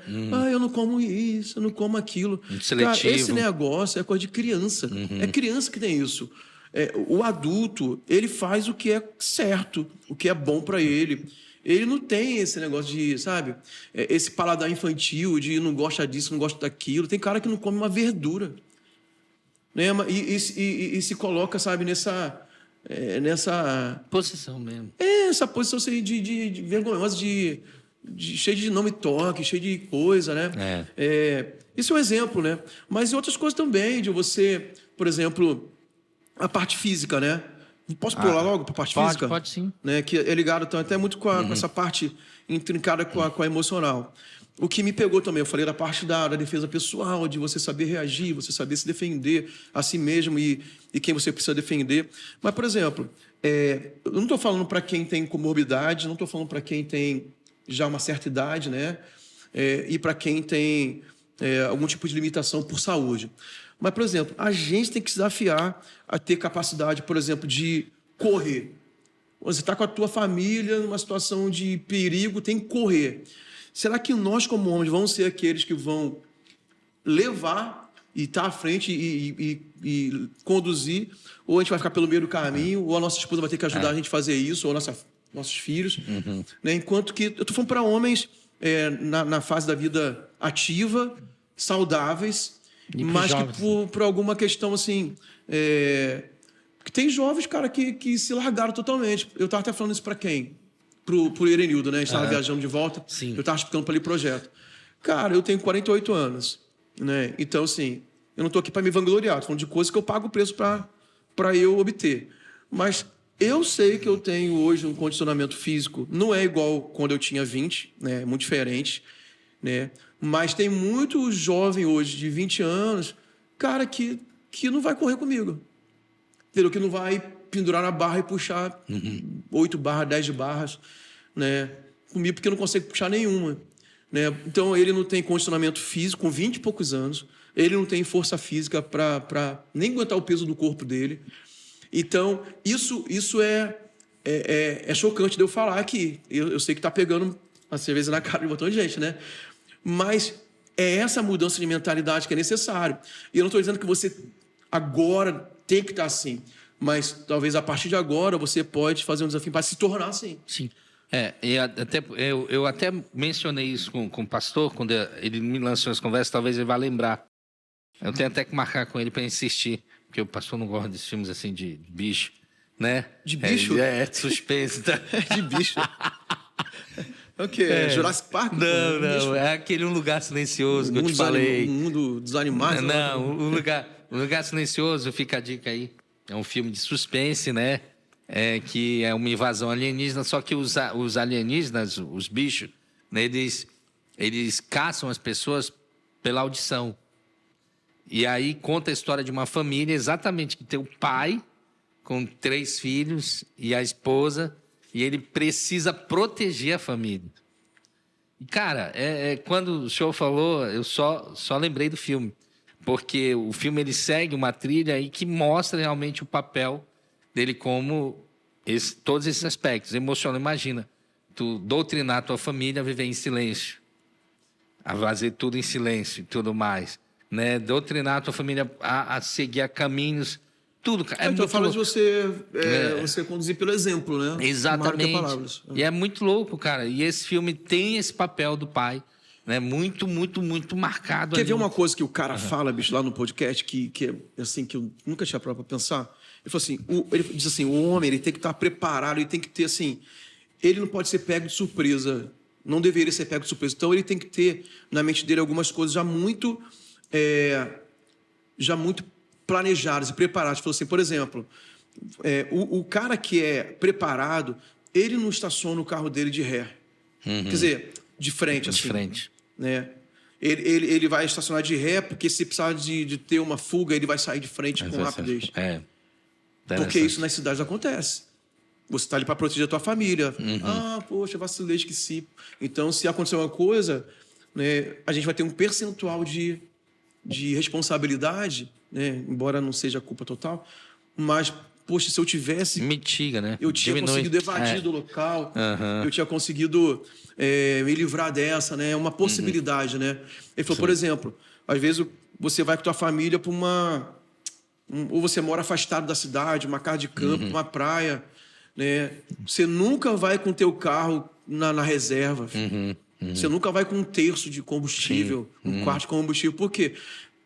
Eu não como isso, eu não como aquilo. Muito Cara, seletivo. esse negócio é coisa de criança. É criança que tem isso. O adulto, ele faz o que é certo, o que é bom para ele. Ele não tem esse negócio de, sabe, esse paladar infantil de não gosta disso, não gosta daquilo. Tem cara que não come uma verdura, né? E se coloca, sabe, nessa Posição mesmo. essa posição assim, de vergonhosa, cheio de não me toque, cheio de coisa, né? Isso é um exemplo, né? Mas em outras coisas também, de você, por exemplo, a parte física, né? Posso pular logo para a parte física? Pode sim. Né? Que é ligado até muito com essa parte intrincada com a emocional. O que me pegou também, eu falei da parte da defesa pessoal, de você saber reagir, você saber se defender a si mesmo e quem você precisa defender. Mas, por exemplo, eu não estou falando para quem tem comorbidade, não estou falando para quem tem já uma certa idade, né? E para quem tem algum tipo de limitação por saúde. Mas, por exemplo, a gente tem que se desafiar a ter capacidade, por exemplo, de correr. Você está com a tua família numa situação de perigo, tem que correr. Será que nós, como homens, vamos ser aqueles que vão levar e estar à frente e conduzir? Ou a gente vai ficar pelo meio do caminho, ou a nossa esposa vai ter que ajudar a gente a fazer isso, ou nossos filhos. Né? Enquanto que eu estou falando para homens na fase da vida ativa, saudáveis, mas que por alguma questão assim... Porque tem jovens, cara, que se largaram totalmente. Eu estava até falando isso para quem? Pro Erenildo, né? A gente estava viajando de volta. Sim. Eu estava explicando para ele o projeto. Cara, eu tenho 48 anos, né? Então, assim, eu não estou aqui para me vangloriar. Estou falando de coisas que eu pago o preço para eu obter. Mas eu sei que eu tenho hoje um condicionamento físico. Não é igual quando eu tinha 20, né? É muito diferente, né? Mas tem muito jovem hoje de 20 anos, cara, que não vai correr comigo. Entendeu? Que não vai pendurar na barra e puxar 8 barras, 10 barras, né? Comigo, porque eu não consigo puxar nenhuma. Né? Então, ele não tem condicionamento físico, com 20 e poucos anos. Ele não tem força física para nem aguentar o peso do corpo dele. Então, isso é chocante de eu falar aqui. Eu sei que está pegando a cerveja na cara de um montão de gente, né? Mas é essa mudança de mentalidade que é necessário. E eu não estou dizendo que você agora tem que estar assim. Mas talvez a partir de agora você pode fazer um desafio para se tornar assim. Sim. Eu até mencionei isso com o pastor, quando ele me lançou essa conversa, talvez ele vá lembrar. Eu tenho até que marcar com ele para insistir, porque o pastor não gosta desses filmes assim de bicho, né? De bicho? Suspense. Tá? De bicho. É o quê? Jurassic Park? Não. É aquele Um Lugar Silencioso que eu te falei. O mundo dos animais? Não, Um Lugar Silencioso, fica a dica aí. É um filme de suspense, né? Que é uma invasão alienígena, só que os alienígenas, os bichos, né, eles caçam as pessoas pela audição. E aí conta a história de uma família, exatamente, que tem o pai com 3 filhos e a esposa, e ele precisa proteger a família. E, cara, quando o senhor falou, eu só lembrei do filme, porque o filme ele segue uma trilha aí que mostra realmente o papel dele como todos esses aspectos. Emocional, imagina, tu doutrinar a tua família a viver em silêncio, a fazer tudo em silêncio e tudo mais, né? Doutrinar a tua família a seguir a caminhos, tudo. Então fala de você conduzir pelo exemplo, né? Exatamente. E é muito louco, cara. E esse filme tem esse papel do pai, né? Muito, muito, muito marcado. Quer ver uma coisa que o cara fala, bicho, lá no podcast, que é assim, que eu nunca tinha parado pra pensar? Ele falou assim, ele diz assim, o homem ele tem que estar preparado, ele tem que ter assim, ele não pode ser pego de surpresa, não deveria ser pego de surpresa. Então ele tem que ter na mente dele algumas coisas já muito planejadas e preparadas. Ele falou assim, por exemplo, o cara que é preparado, ele não estaciona o carro dele de ré. Quer dizer, de frente, assim. De frente. Né? Ele vai estacionar de ré, porque se precisar de ter uma fuga, ele vai sair de frente com rapidez. Porque isso nas cidades acontece. Você está ali para proteger a tua família. Poxa, vacilei, esqueci. Então, se acontecer uma coisa, né, a gente vai ter um percentual de responsabilidade, né, embora não seja culpa total, mas poxa, se eu tivesse... Mitiga, né? Eu tinha conseguido evadir do local, eu tinha conseguido me livrar dessa, né? Uma possibilidade, né? Ele falou, por exemplo, às vezes você vai com a tua família para ou você mora afastado da cidade, uma casa de campo, uma praia, né? Você nunca vai com o teu carro na reserva. Você nunca vai com 1/3 de combustível, um quarto de combustível. Por quê?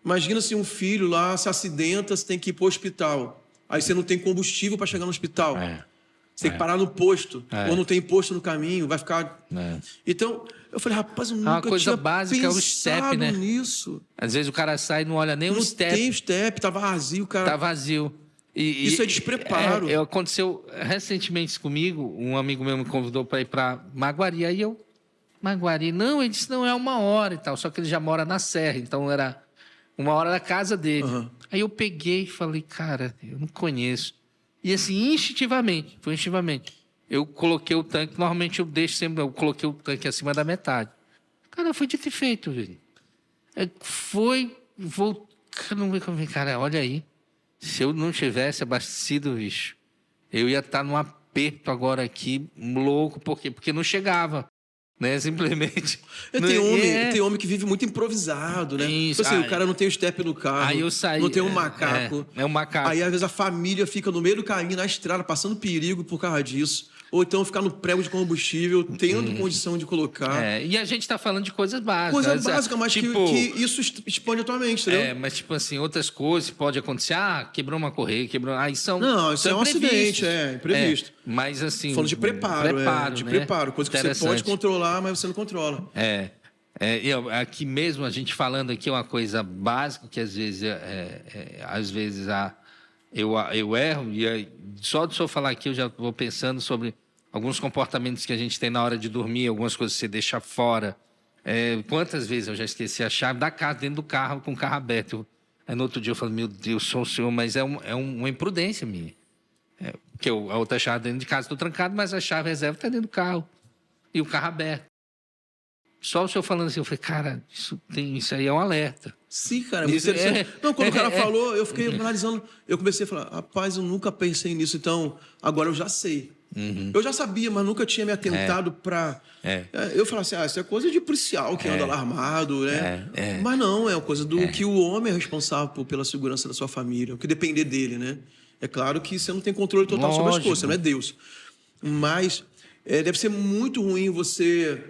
Imagina se um filho lá se acidenta, você tem que ir para o hospital. Aí você não tem combustível para chegar no hospital. Você tem que parar no posto. Ou não tem posto no caminho, vai ficar... Então, eu falei, rapaz, eu nunca coisa tinha básica é o step, né? nisso. Às vezes o cara sai e não olha nem o step. Não tem step, tá vazio, cara. Tá vazio. Isso é despreparo. Aconteceu recentemente isso comigo. Um amigo meu me convidou para ir para Maguari. Aí eu... Maguari? Não, ele disse, não, é 1 hora e tal. Só que ele já mora na Serra, então era 1 hora da casa dele. Aí eu peguei e falei, cara, eu não conheço. E assim, instintivamente, eu coloquei o tanque, normalmente eu coloquei o tanque acima da metade. Cara, foi dito e feito, velho. Cara, olha aí. Se eu não tivesse abastecido, bicho, eu ia estar num aperto agora aqui, louco. Por quê? Porque não chegava. Né? Simplesmente. Tem homem que vive muito improvisado, né? Isso. Tipo assim, o cara não tem o step no carro, aí eu saí, não tem um macaco. É um macaco. Aí, às vezes, a família fica no meio do caminho, na estrada, passando perigo por causa disso. Ou então ficar no prego de combustível, tendo condição de colocar. E a gente está falando de coisas básicas. Coisa básica, mas tipo, que isso expande a tua mente, entendeu? Mas tipo assim, outras coisas pode acontecer. Quebrou uma correia, Não, isso são é um acidente, imprevisto. Mas assim... Falando de preparo, né? preparo. Coisa que você pode controlar, mas você não controla. Aqui mesmo, a gente falando aqui uma coisa básica, que às vezes eu erro, e aí, só de eu falar aqui eu já vou pensando sobre alguns comportamentos que a gente tem na hora de dormir, algumas coisas que você deixa fora. Quantas vezes eu já esqueci a chave da casa dentro do carro, com o carro aberto. Aí no outro dia eu falo, meu Deus, sou o senhor, mas é uma imprudência minha. Porque a outra chave dentro de casa estou trancado, mas a chave reserva está dentro do carro. E o carro aberto. Só o senhor falando assim, eu falei, cara, isso aí é um alerta. Sim, cara, muito interessante. Não, quando o cara falou, eu fiquei analisando, eu comecei a falar, rapaz, eu nunca pensei nisso, então agora eu já sei. Eu já sabia, mas nunca tinha me atentado para... Eu falava assim, isso é coisa de policial que anda alarmado, né? Mas não, é uma coisa do que o homem é responsável pela segurança da sua família, o que depender dele, né? É claro que você não tem controle total sobre as coisas, você não é Deus. Mas deve ser muito ruim você...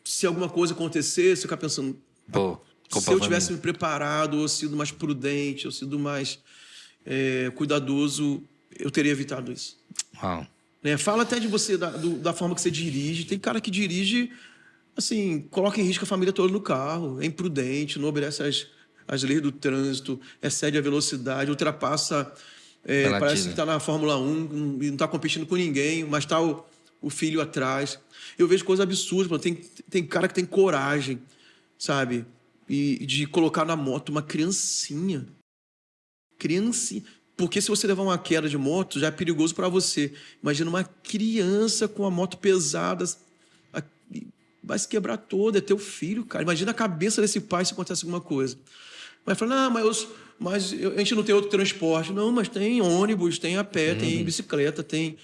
se alguma coisa acontecer, você ficar pensando... se eu tivesse me preparado, ou sido mais prudente, ou sido mais cuidadoso, eu teria evitado isso. Uau. Fala até de você, da forma que você dirige. Tem cara que dirige, assim, coloca em risco a família toda no carro, é imprudente, não obedece às leis do trânsito, excede a velocidade, ultrapassa... parece que está na Fórmula 1 e não está competindo com ninguém, mas está o filho atrás. Eu vejo coisas absurdas. Tem cara que tem coragem, sabe? E de colocar na moto uma criancinha. Porque se você levar uma queda de moto, já é perigoso para você. Imagina uma criança com uma moto pesada, vai se quebrar toda, é teu filho, cara. Imagina a cabeça desse pai se acontece alguma coisa. Mas fala, não, mas a gente não tem outro transporte. Não, mas tem ônibus, tem a pé, tem bicicleta, tem...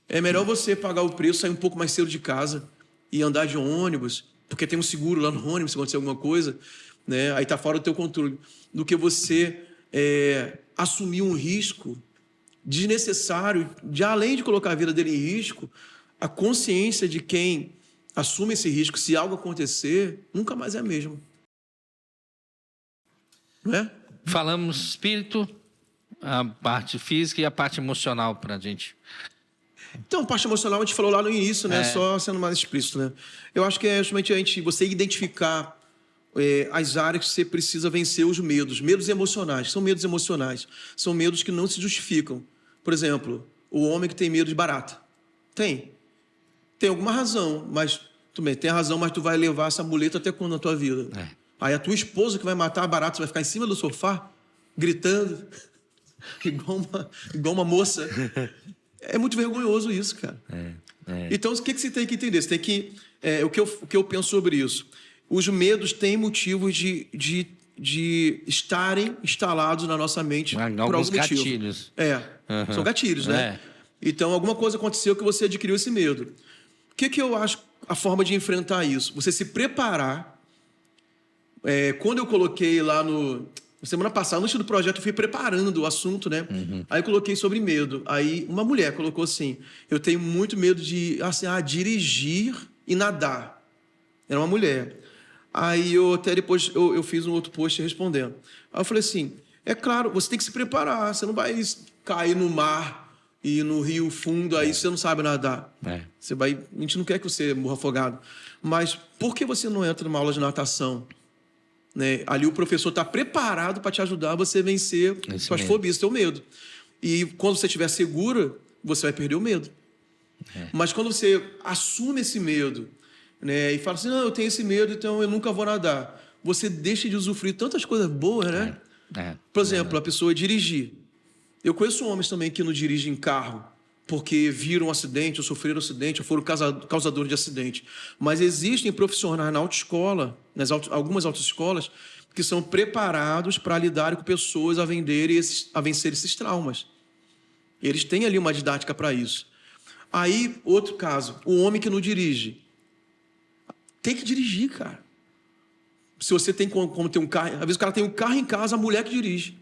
É melhor você pagar o preço, sair um pouco mais cedo de casa e andar de ônibus, porque tem um seguro lá no ônibus se acontecer alguma coisa, né? Aí está fora do teu controle, do que você assumir um risco desnecessário, além de colocar a vida dele em risco, a consciência de quem assume esse risco, se algo acontecer, nunca mais é a mesma. Não é? Falamos espírito, a parte física e a parte emocional para a gente. Então, a parte emocional a gente falou lá no início, né? Só sendo mais explícito, né? Eu acho que é justamente você identificar as áreas que você precisa vencer os medos. Medos emocionais. São medos emocionais. São medos que não se justificam. Por exemplo, o homem que tem medo de barata. Tem alguma razão, mas também tem a razão, mas tu vai levar essa muleta até quando na tua vida? Aí a tua esposa que vai matar a barata, você vai ficar em cima do sofá, gritando, igual uma moça. É muito vergonhoso isso, cara. Então, o que você tem que entender? Você tem que... o que eu penso sobre isso? Os medos têm motivos de de estarem instalados na nossa mente por algum motivo. Gatilhos. São gatilhos, né? Então, alguma coisa aconteceu que você adquiriu esse medo. O que eu acho a forma de enfrentar isso? Você se preparar. Quando eu coloquei lá semana passada, antes do projeto, eu fui preparando o assunto, né? Aí eu coloquei sobre medo. Aí uma mulher colocou assim: eu tenho muito medo de dirigir e nadar. Era uma mulher. Aí até depois eu fiz um outro post respondendo. Aí eu falei assim: é claro, você tem que se preparar. Você não vai cair no mar e no rio fundo, aí você não sabe nadar. Você vai, a gente não quer que você morra afogado. Mas por que você não entra numa aula de natação? Né? Ali o professor está preparado para te ajudar a você vencer suas fobias, seu medo. E quando você estiver segura, você vai perder o medo. Mas quando você assume esse medo, né, e fala assim: não, eu tenho esse medo, então eu nunca vou nadar, você deixa de usufruir tantas coisas boas, né? Por exemplo, a pessoa dirigir. Eu conheço homens também que não dirigem carro porque viram um acidente, ou sofreram um acidente, ou foram causadores de acidente. Mas existem profissionais na autoescola, algumas autoescolas, que são preparados para lidar com pessoas a vencer esses traumas. Eles têm ali uma didática para isso. Aí, outro caso, o homem que não dirige. Tem que dirigir, cara. Se você tem como ter um carro... Às vezes o cara tem um carro em casa, a mulher que dirige.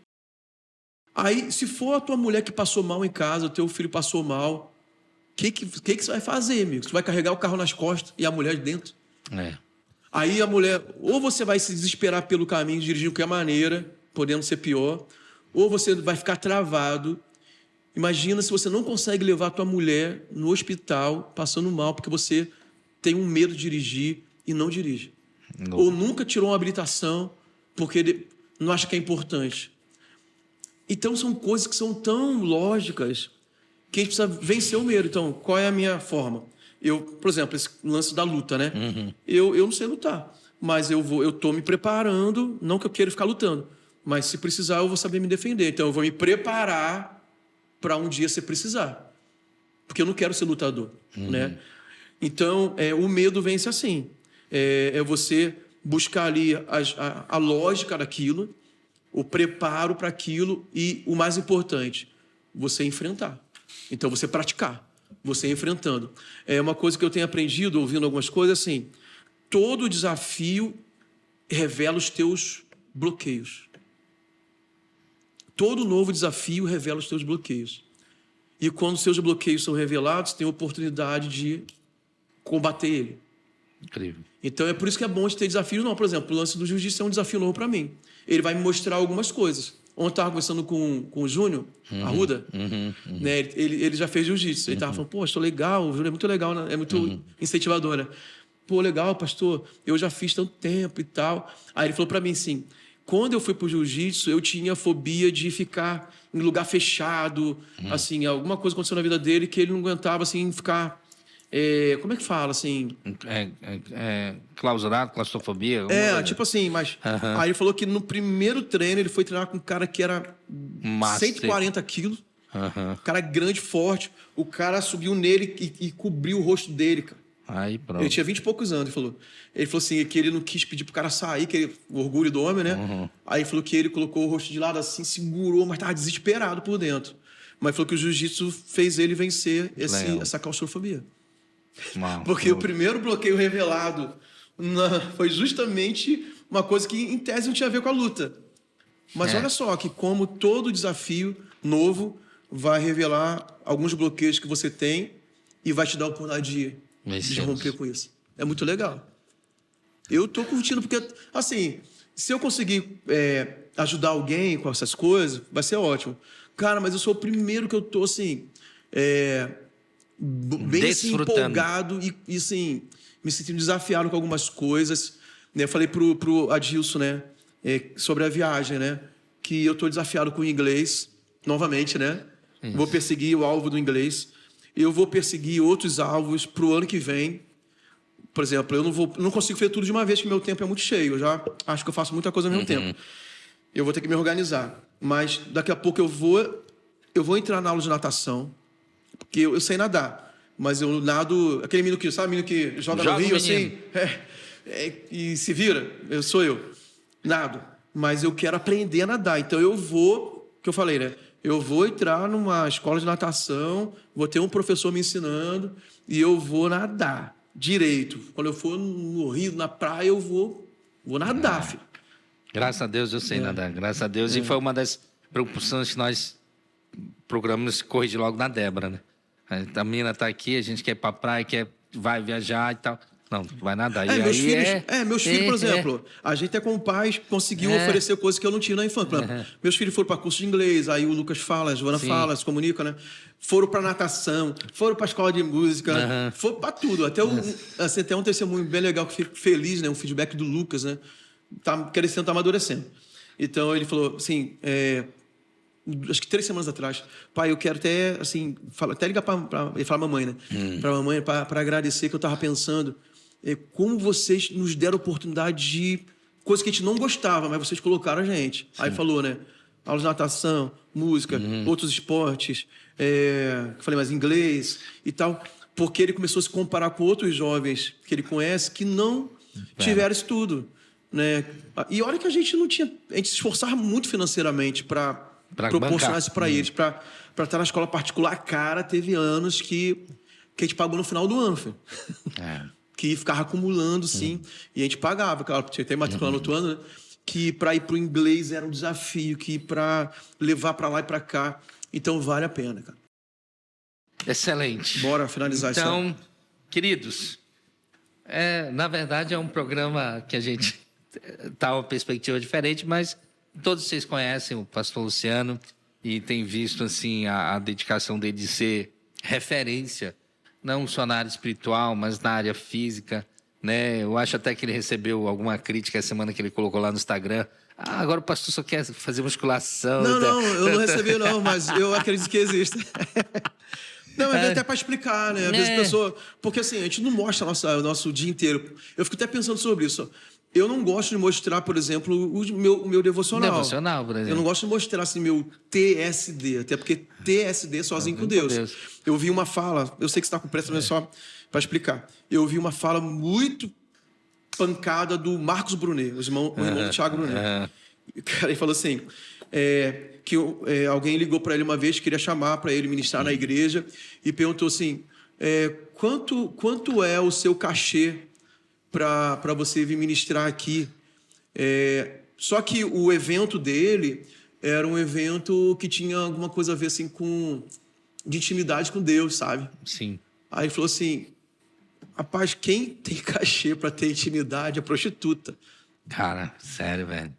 Aí, se for a tua mulher que passou mal em casa, o teu filho passou mal, o que você vai fazer, amigo? Você vai carregar o carro nas costas e a mulher de dentro? Aí a mulher... Ou você vai se desesperar pelo caminho, dirigir de qualquer maneira, podendo ser pior, ou você vai ficar travado. Imagina se você não consegue levar a tua mulher no hospital, passando mal, porque você tem um medo de dirigir e não dirige. Ou nunca tirou uma habilitação porque não acha que é importante. Então, são coisas que são tão lógicas que a gente precisa vencer o medo. Então, qual é a minha forma? Por exemplo, esse lance da luta, né? Eu não sei lutar, mas eu estou me preparando, não que eu queira ficar lutando, mas se precisar eu vou saber me defender. Então, eu vou me preparar para um dia se precisar, porque eu não quero ser lutador, né? Então, o medo vence assim. É você buscar ali a lógica daquilo, o preparo para aquilo e, o mais importante, você enfrentar. Então, você praticar, você enfrentando. É uma coisa que eu tenho aprendido, ouvindo algumas coisas, assim: todo desafio revela os teus bloqueios. Todo novo desafio revela os teus bloqueios. E quando os seus bloqueios são revelados, tem a oportunidade de combater ele. Incrível. Então, é por isso que é bom de ter desafios. Não, por exemplo, o lance do jiu-jitsu é um desafio novo para mim. Ele vai me mostrar algumas coisas. Ontem eu estava conversando com o Júnior Arruda, né? Ele já fez jiu-jitsu. Ele estava falando: pô, estou legal, o Júnior é muito legal, né? É muito incentivador, né? Pô, legal, pastor, eu já fiz tanto tempo e tal. Aí ele falou para mim assim: quando eu fui pro jiu-jitsu, eu tinha fobia de ficar em lugar fechado, assim, alguma coisa aconteceu na vida dele que ele não aguentava, assim, ficar... como é que fala, assim? Clausurado, claustrofobia? Tipo assim, mas... Aí ele falou que no primeiro treino ele foi treinar com um cara que era 140 quilos, cara grande, forte, o cara subiu nele e cobriu o rosto dele, cara. Aí, pronto. Ele tinha 20 e poucos anos, ele falou assim, que ele não quis pedir pro cara sair, o orgulho do homem, né? Aí ele falou que ele colocou o rosto de lado assim, segurou, mas tava desesperado por dentro. Mas falou que o jiu-jitsu fez ele vencer essa claustrofobia. Porque o primeiro bloqueio revelado foi justamente uma coisa que, em tese, não tinha a ver com a luta. Mas olha só, que como todo desafio novo vai revelar alguns bloqueios que você tem e vai te dar a oportunidade de romper com isso. É muito legal. Eu tô curtindo, porque, assim, se eu conseguir ajudar alguém com essas coisas, vai ser ótimo. Cara, mas eu sou o primeiro que eu tô, assim... bem assim, empolgado e assim, me sentindo desafiado com algumas coisas, né? Eu falei pro Adilson, né? Sobre a viagem, né? Que eu estou desafiado com o inglês, novamente, né? Isso. Vou perseguir o alvo do inglês. Eu vou perseguir outros alvos para o ano que vem. Por exemplo, eu não consigo fazer tudo de uma vez, porque meu tempo é muito cheio. Eu já acho que eu faço muita coisa ao mesmo tempo. Eu vou ter que me organizar. Mas daqui a pouco eu vou entrar na aula de natação, porque eu sei nadar, mas eu nado... Aquele menino que, sabe, menino que joga no rio, assim, e se vira, sou eu. Nado. mas eu quero aprender a nadar. Então eu vou, que eu falei, né? Eu vou entrar numa escola de natação, vou ter um professor me ensinando e eu vou nadar direito. Quando eu for no rio, na praia, eu vou nadar, filho. Graças a Deus eu sei nadar, graças a Deus. E foi uma das preocupações que nós procuramos corrigir logo na Débora, né? A menina tá aqui, a gente quer ir pra praia, vai viajar e tal. Não, vai nadar. Meus filhos, por exemplo, a gente é como pais conseguiu oferecer coisas que eu não tinha na infância. Por exemplo, meus filhos foram para curso de inglês, aí o Lucas fala, a Joana fala, se comunica, né? Foram para natação, foram para escola de música, foram para tudo. Até até um testemunho bem legal que fico feliz, né? Um feedback do Lucas, né? Tá crescendo, tá amadurecendo. Então ele falou assim, acho que 3 semanas atrás, pai, eu quero até assim, até ligar para ele fala mamãe, né? Para mamãe para agradecer que eu tava pensando como vocês nos deram oportunidade de coisas que a gente não gostava, mas vocês colocaram a gente. Sim. Aí falou, né? Aulas de natação, música, outros esportes, falei mais inglês e tal, porque ele começou a se comparar com outros jovens que ele conhece que não tiveram isso tudo, né? E olha que a gente não tinha, a gente se esforçava muito financeiramente para proporcionar isso para eles, para estar na escola particular. Cara, teve anos que a gente pagou no final do ano, filho. Que ficava acumulando, sim. E a gente pagava, claro, tinha até matrícula no outro ano, né? Que para ir para o inglês era um desafio, que para levar para lá e para cá. Então, vale a pena, cara. Excelente. Bora finalizar isso. Então, queridos, na verdade é um programa que a gente tá uma perspectiva diferente, mas todos vocês conhecem o pastor Luciano e têm visto, assim, a dedicação dele de ser referência, não só na área espiritual, mas na área física, né? Eu acho até que ele recebeu alguma crítica essa semana que ele colocou lá no Instagram. Agora o pastor só quer fazer musculação. Não, eu não recebi não, mas eu acredito que existe. Não, mas até para explicar, né? Às vezes a pessoa... Porque assim, a gente não mostra o nosso dia inteiro. Eu fico até pensando sobre isso. Eu não gosto de mostrar, por exemplo, o meu devocional. Devocional, por exemplo. Eu não gosto de mostrar assim, meu TSD, até porque TSD é sozinho com Deus. Eu vi uma fala, eu sei que você está com pressa, mas só para explicar. Eu vi uma fala muito pancada do Marcos Brunet, o irmão do Thiago Brunet. O cara falou assim, que alguém ligou para ele uma vez, queria chamar para ele ministrar na igreja, e perguntou assim, quanto é o seu cachê para você vir ministrar aqui? Só que o evento dele era um evento que tinha alguma coisa a ver assim de intimidade com Deus, sabe? Sim. Aí ele falou assim, rapaz, quem tem cachê para ter intimidade é prostituta. Cara, sério, velho.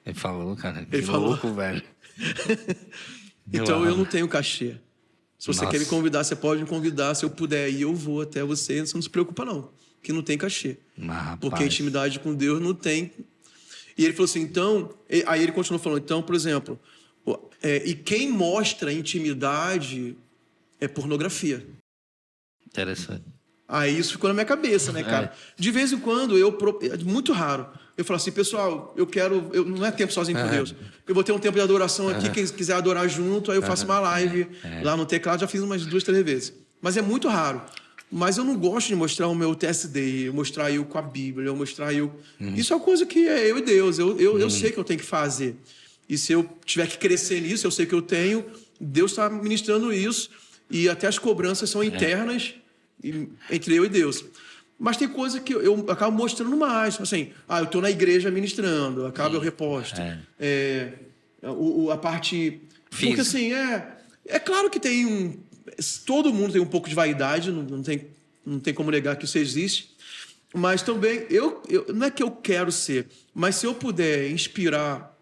Ele falou, cara. Ele falou. Louco, velho. Então eu não tenho cachê. Se você quer me convidar, você pode me convidar. Se eu puder ir, eu vou até você. Você não se preocupa, não. Que não tem cachê. Porque a intimidade com Deus não tem. E ele falou assim, então... Aí ele continuou falando, então, por exemplo... e quem mostra intimidade é pornografia. Interessante. Aí isso ficou na minha cabeça, né, cara? De vez em quando, muito raro, eu falo assim, pessoal, não é tempo sozinho com Deus. Eu vou ter um tempo de adoração aqui, quem quiser adorar junto, aí eu faço uma live lá no teclado, já fiz umas 2, 3 vezes. Mas é muito raro. Mas eu não gosto de mostrar o meu TSD, mostrar eu com a Bíblia, mostrar eu... Isso é uma coisa que é eu e Deus. Eu sei que eu tenho que fazer. E se eu tiver que crescer nisso, eu sei que eu tenho, Deus está ministrando isso. E até as cobranças são internas entre eu e Deus. Mas tem coisa que eu acabo mostrando mais. Assim, eu estou na igreja ministrando, eu reposto. A parte... Físico. Porque assim, é claro que tem todo mundo tem um pouco de vaidade, não tem como negar que isso existe. Mas também, não é que eu quero ser, mas se eu puder inspirar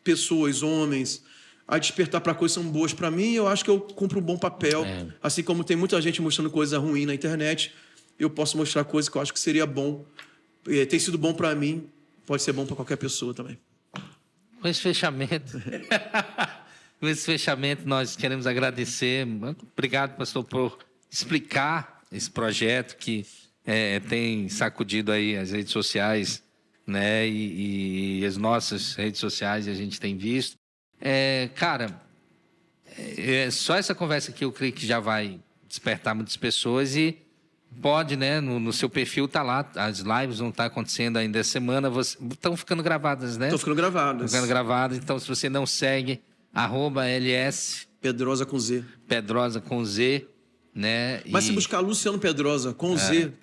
pessoas, homens, a despertar para coisas que são boas para mim, eu acho que eu cumpro um bom papel. Assim como tem muita gente mostrando coisa ruim na internet, eu posso mostrar coisas que eu acho que seria bom. Tem sido bom para mim, pode ser bom para qualquer pessoa também. Com esse fechamento... Com esse fechamento, nós queremos agradecer. Obrigado, pastor, por explicar esse projeto que tem sacudido aí as redes sociais, né? E as nossas redes sociais, a gente tem visto. Cara, só essa conversa aqui eu creio que já vai despertar muitas pessoas e pode, né? No seu perfil tá lá, as lives vão estar acontecendo ainda essa semana, estão ficando gravadas, né? Estão ficando gravadas. Ficando gravadas, então se você não segue, @LS Pedrosa com Z. Pedrosa com Z, né? Mas se buscar Luciano Pedrosa com Z,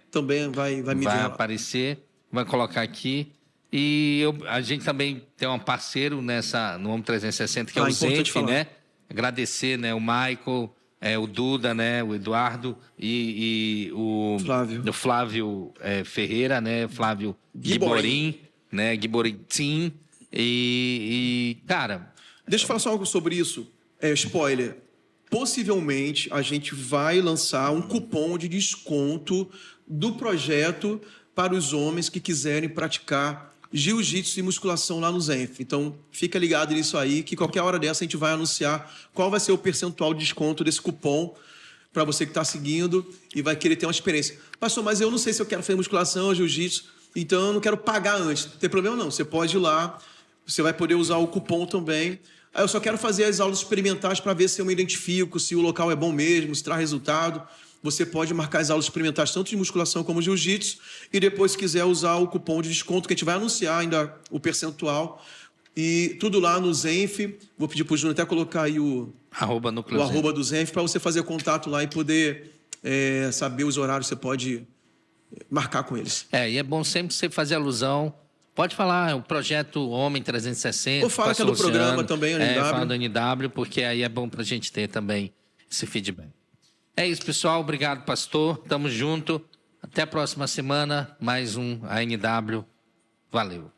também vai me vai ver lá. aparecer, vai colocar aqui. E a gente também tem um parceiro no Homem 360, que é o Zenf, né? Agradecer, né? O Michael, o Duda, né? O Eduardo e o Flávio Ferreira, né? Flávio Guiborim, né? Guiborim. E, cara... Deixa eu falar só algo sobre isso. Spoiler. Possivelmente, a gente vai lançar um cupom de desconto do projeto para os homens que quiserem praticar jiu-jitsu e musculação lá no Zenf. Então, fica ligado nisso aí, que qualquer hora dessa a gente vai anunciar qual vai ser o percentual de desconto desse cupom para você que está seguindo e vai querer ter uma experiência. Pastor, mas eu não sei se eu quero fazer musculação ou jiu-jitsu, então eu não quero pagar antes. Não tem problema não, você pode ir lá, você vai poder usar o cupom também. Aí eu só quero fazer as aulas experimentais para ver se eu me identifico, se o local é bom mesmo, se traz resultado. Você pode marcar as aulas experimentais tanto de musculação como jiu-jitsu e depois, se quiser, usar o cupom de desconto, que a gente vai anunciar ainda o percentual. E tudo lá no Zenf. Vou pedir para o Júnior até colocar aí o arroba do Zenf para você fazer contato lá e poder saber os horários que você pode marcar com eles. E é bom sempre você fazer alusão. Pode falar, o projeto Homem 360. Ou fala que é do programa também, NW. Fala do NW, porque aí é bom para a gente ter também esse feedback. É isso, pessoal. Obrigado, pastor. Tamo junto. Até a próxima semana. Mais um ANW. Valeu.